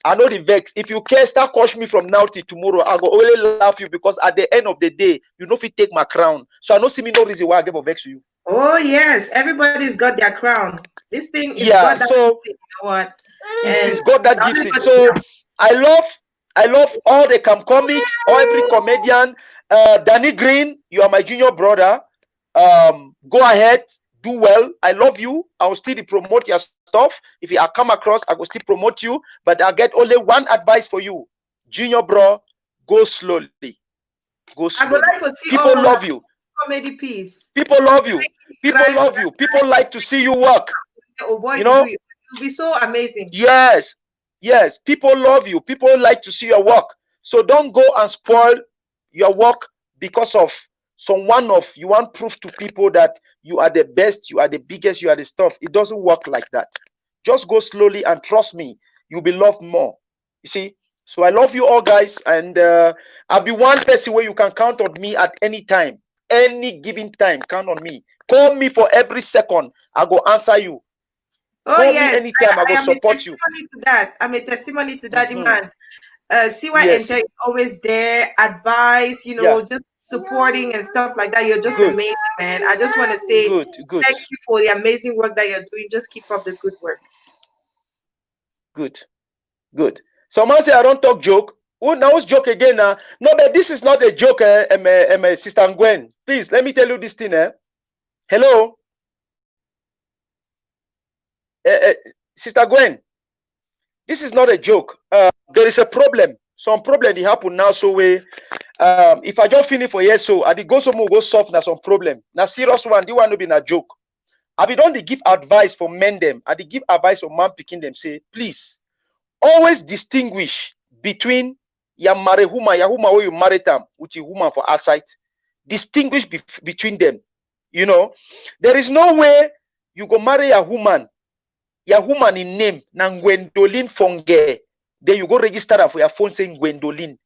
I know the vex. If you care, start coach me from now till tomorrow. I go only laugh you because at the end of the day, you know if you take my crown. So I don't see me no reason why I give a vex to you. Oh yes, everybody's got their crown. This thing is Yeah, God that so gives it, you know what? it's And God that gives it. So I love all the comics, all every comedian. Danny Green, you are my junior brother. Go ahead, do well. I love you. I will still promote your stuff. If I come across, I will still promote you. But I get only one advice for you, junior bro. Go slowly. Go I would slowly. like to see People all love you. comedy piece. People love you. People love you. People like to see you work. Oh boy, You know. It'll be so amazing. Yes. People love you. People like to see your work. So don't go and spoil your work because of someone of you want proof to people that you are the best, you are the biggest, you are the stuff. It doesn't work like that. Just go slowly and trust me, you'll be loved more. You see? So I love you all, guys, and I'll be one person where you can count on me at any time, any given time. Count on me. Call me for every second. I go answer you. Oh Call yes, me anytime. I I will am a support you. testimony to that. I'm a testimony to that, man. CY Yes. is always there, advice, just supporting and stuff like that. You're just Good. amazing, man. I just want to say Good. thank you for the amazing work that you're doing. Just keep up the good work. Good. Someone say I don't talk joke. Oh, now it's joke again now. No, but this is not a joke, Sister Gwen. Please, let me tell you this thing, Hello? Sister Gwen, this is not a joke. There is a problem. Some problem they happen now, so if I just finish for yes, so I did go some go solve now some problem. Now serious one, the one no be a joke. I be don't give advice for men them. I did give advice for man picking them. Say, please, always distinguish between your married woman, your woman where you married them with your woman for outside. Distinguish between them. You know, there is no way you go marry a woman in name na Gwendolyn Fonge. Then you go register her for your phone saying Gwendolyn.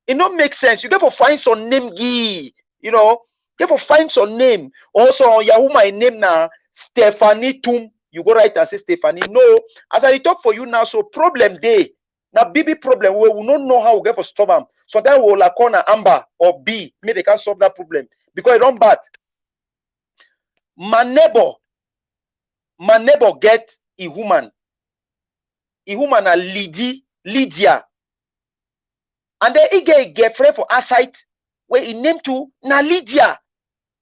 It don't make sense. You get to find some name, you know. You get to find some name. Also on your woman name na Stephanie Tum. You go right and say Stephanie. No, as I talk for you now, so problem day. Now BB problem where we don't know how we get to stop them. Sometimes we will like on Amber or B. Maybe they can't solve that problem because it don't bad. My neighbor get a woman a Lydia, and then he get a girlfriend for outside where he named to na Lydia.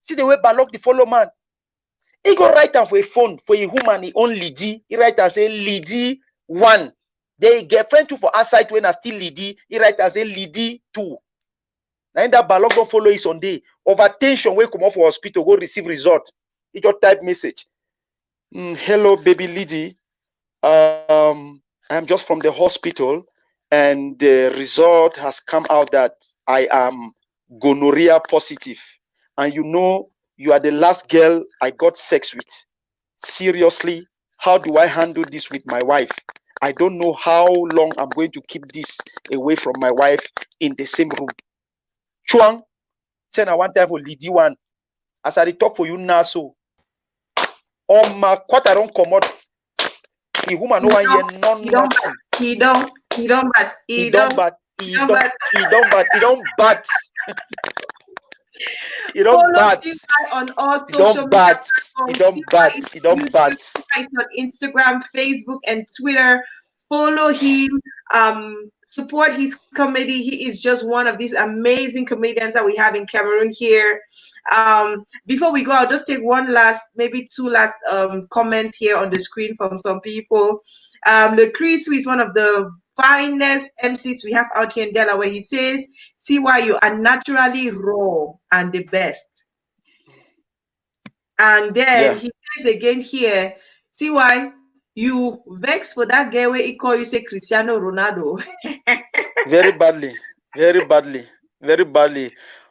See the way Balok the follow man. He go write down for a phone for a woman he own Lydie. He write and say Lydie 1. The girlfriend 2 for outside when I still Lydie. He write and say Lydie 2. Now in that Balok don't follow his on day of attention when come off for hospital go receive result. He just type message. Hello baby Lydie. I'm just from the hospital and the result has come out that I am gonorrhea positive. And you know, you are the last girl I got sex with. Seriously, how do I handle this with my wife? I don't know how long I'm going to keep this away from my wife in the same room. Chuang, send a one time for Lydie 1. As I talk for you now, so on my quarter don't come out. The woman no one hear none nothing. He don't bad. He don't bad. On all social media platforms. He don't bad. On Instagram, Facebook, and Twitter. Follow him. Support his comedy. He is just one of these amazing comedians that we have in Cameroon here. Before we go, I'll just take maybe two last comments here on the screen from some people. The Chris, who is one of the finest MCs we have out here in Delaware, he says, "See why you are naturally raw and the best." And then he says again here, "See why you vex for that girl where he call you say Cristiano Ronaldo." Very badly.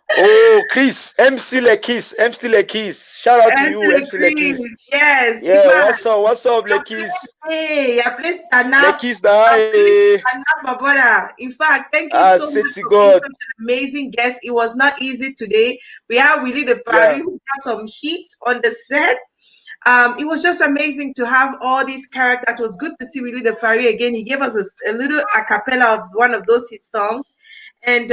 Oh, Chris, MC Lekis, MC Lekis. Shout out to you, MC Lekis. Yes, Yeah, what's up, Lekis? Hey, your place Tanap. Lekis da Your place hey. Tanap, my brother. In fact, thank you Ah, so much city for being God. such an amazing guest. It was not easy today. We have Willie the Party Yeah. who got some heat on the set. It was just amazing to have all these characters. It was good to see Willie the Party again. He gave us a little a cappella of one of those his songs, and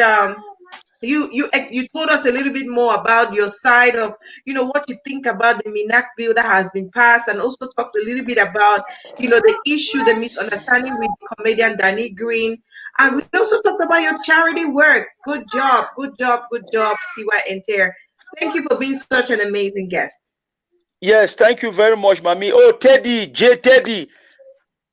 you told us a little bit more about your side of what you think about the MINAC bill that has been passed, and also talked a little bit about the issue, the misunderstanding with comedian Danny Green, and we also talked about your charity work. Good job, good job, good job, Siwa Enter. Thank you for being such an amazing guest. Yes, thank you very much, Mami. Oh, Teddy, J Teddy.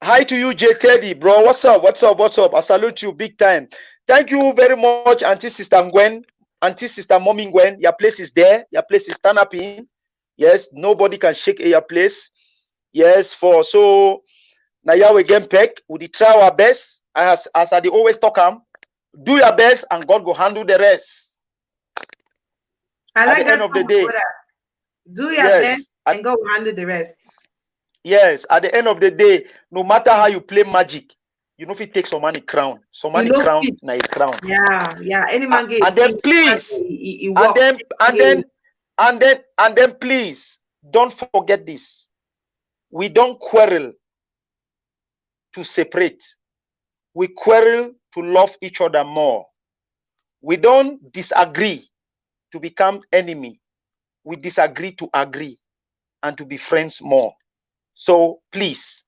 Hi to you, J Teddy, bro. What's up? What's up? What's up? I salute you big time. Thank you very much, Auntie Sister Gwen, Auntie Sister Mommy Gwen. Your place is there. Your place is stand up in. Yes, nobody can shake your place. Yes, for so now you again peck. We try our best. As I always talk do your best and God will handle the rest. I like At the end that of the day. Do your Yes. best and God will handle the rest. Yes, at the end of the day, no matter how you play magic, you know if it takes some money crown. Some money crown, na a crown. Yeah. Any man get and then please, and then please don't forget this. We don't quarrel to separate. We quarrel to love each other more. We don't disagree to become enemy. We disagree to agree and to be friends more. So please,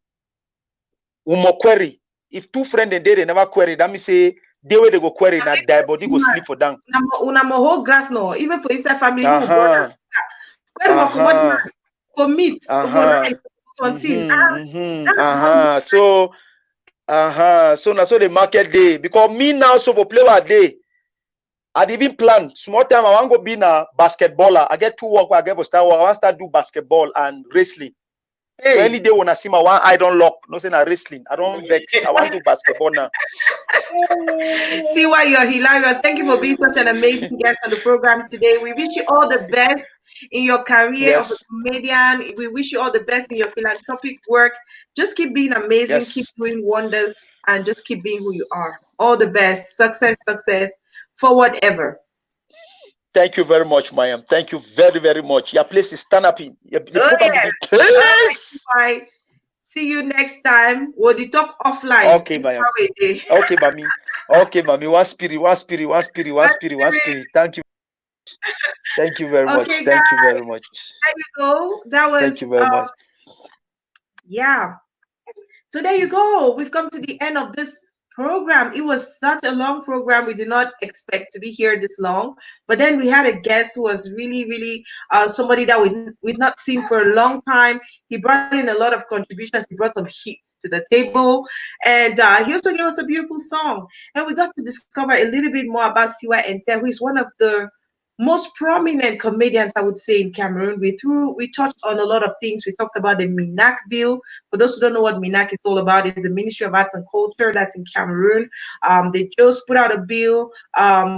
we more query. If two friends and they never query, that means say they will go query that die body go sleep for them. Una mo whole grass no, even for inside family, for meat, for rice, something. So now so the market day because me now so for play what day. I'd even plan small time. I want to go be a basketballer. I get 2 work where I get to start. I want to start do basketball and wrestling. Hey. So any day when I see my one eye don't lock, no saying I wrestling. I don't vex. I want to do basketball now. See why you're hilarious. Thank you for being such an amazing guest on the program today. We wish you all the best in your career of a comedian. We wish you all the best in your philanthropic work. Just keep being amazing, keep doing wonders, and just keep being who you are. All the best. Success for whatever. Thank you very much, Mayam. Thank you very, very much. Your place is stand up in. Bye. See you next time. We'll talk offline. Okay, Mayam. Okay, Mami. Okay, Mami. One spirit. Thank you. Thank you very much. Guys, thank you very much. There you go. That was. Thank you very much. Yeah. So there you go. We've come to the end of this program. It was such a long program. We did not expect to be here this long, but then we had a guest who was really, really somebody that we've not seen for a long time. He brought in a lot of contributions. He brought some heat to the table, and he also gave us a beautiful song. And we got to discover a little bit more about Siwa Ente, who is one of the most prominent comedians, I would say, in Cameroon. We touched on a lot of things. We talked about the MINAC Bill. For those who don't know what MINAC is all about, it's the Ministry of Arts and Culture that's in Cameroon. They just put out a bill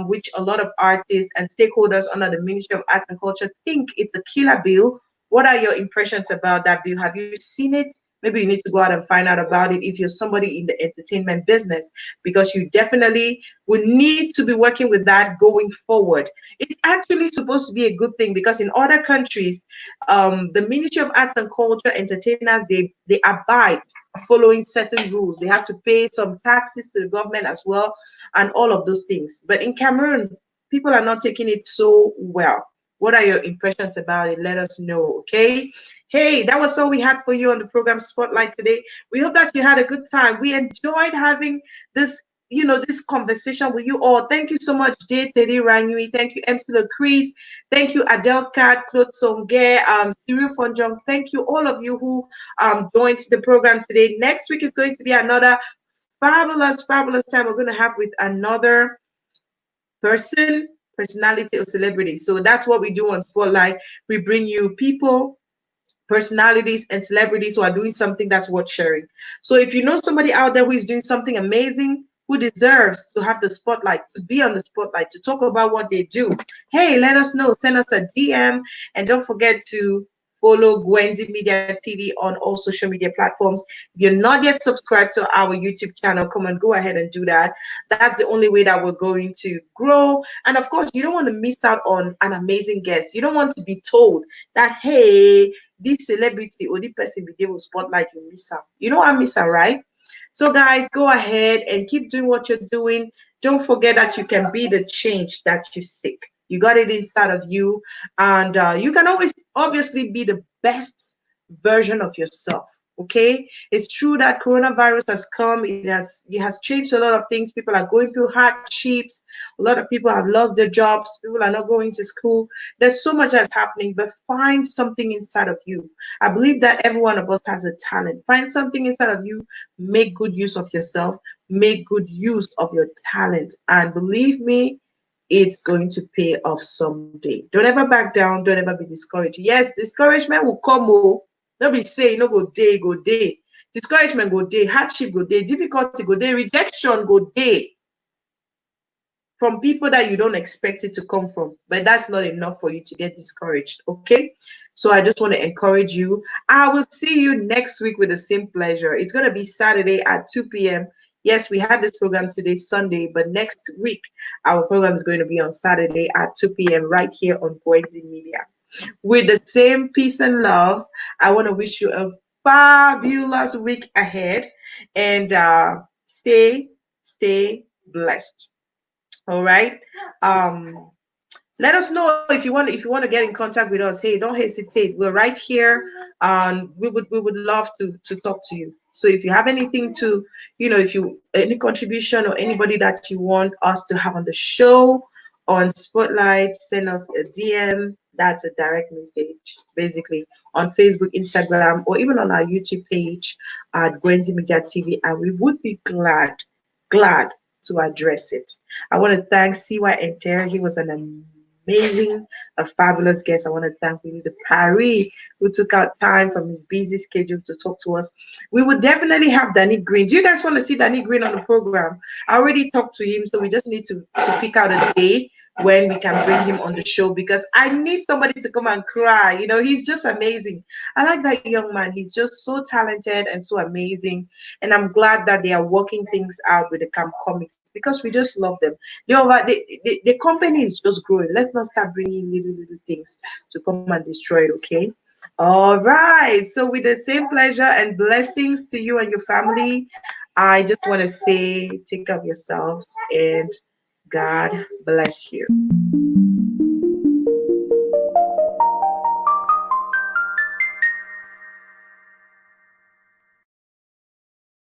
which a lot of artists and stakeholders under the Ministry of Arts and Culture think it's a killer bill. What are your impressions about that bill? Have you seen it? Maybe you need to go out and find out about it if you're somebody in the entertainment business, because you definitely would need to be working with that going forward. It's actually supposed to be a good thing, because in other countries, the Ministry of Arts and Culture, entertainers, they abide following certain rules. They have to pay some taxes to the government as well, and all of those things. But in Cameroon, people are not taking it so well. What are your impressions about it? Let us know, okay? Hey, that was all we had for you on the program Spotlight today. We hope that you had a good time. We enjoyed having this, this conversation with you all. Thank you so much, J. Teddy Ranyui. Thank you, MC Chris. Thank you, Adele Kat, Claude Songe, Cyril Fonjong. Thank you, all of you who joined the program today. Next week is going to be another fabulous time we're going to have with another personality or celebrity. So that's what we do on Spotlight. We bring you people, personalities, and celebrities who are doing something that's worth sharing. So if you know somebody out there who is doing something amazing, who deserves to have the spotlight, to be on the spotlight, to talk about what they do. Hey, let us know. Send us a DM, and don't forget to follow Gwendy Media TV on all social media platforms. If you're not yet subscribed to our YouTube channel, come on, go ahead and do that. That's the only way that we're going to grow. And of course, you don't want to miss out on an amazing guest. You don't want to be told that, hey, this celebrity or this person be able to spotlight, you miss out. You know I miss out, right? So guys, go ahead and keep doing what you're doing. Don't forget that you can be the change that you seek. You got it inside of you, and you can always obviously be the best version of yourself. Okay, it's true that coronavirus has come. It has changed a lot of things. People are going through hardships. A lot of people have lost their jobs. People are not going to school. There's so much that's happening, but find something inside of you. I believe that every one of us has a talent. Find something inside of you. Make good use of yourself. Make good use of your talent, and believe me, it's going to pay off someday. Don't ever back down. Don't ever be discouraged. Yes, discouragement will come. Oh, don't be saying no go day, go day. Discouragement go day, hardship go day, difficulty go day, rejection go day from people that you don't expect it to come from. But that's not enough for you to get discouraged. Okay. So I just want to encourage you. I will see you next week with the same pleasure. It's going to be Saturday at 2 p.m. Yes, we had this program today, Sunday, but next week our program is going to be on Saturday at 2 p.m. right here on Gwendy Media. With the same peace and love, I want to wish you a fabulous week ahead, and stay blessed. All right. Um, let us know if you want to get in contact with us. Hey, don't hesitate. We're right here. We would love to talk to you. So if you have anything to, if you any contribution or anybody that you want us to have on the show on Spotlight, send us a DM. That's a direct message, basically on Facebook, Instagram, or even on our YouTube page at Gwendy Media TV, and we would be glad to address it. I want to thank CY Enter. He was an amazing, a fabulous guest. I want to thank Winnie the Paris, who took out time from his busy schedule to talk to us. We would definitely have Danny Green. Do you guys want to see Danny Green on the program? I already talked to him, so we just need to pick out a day when we can bring him on the show, because I need somebody to come and cry. He's just amazing. I like that young man. He's just so talented and so amazing. And I'm glad that they are working things out with the Camp Comics, because we just love them. The company is just growing. Let's not start bringing little things to come and destroy it, okay? All right. So with the same pleasure and blessings to you and your family, I just want to say take care of yourselves, and God bless you.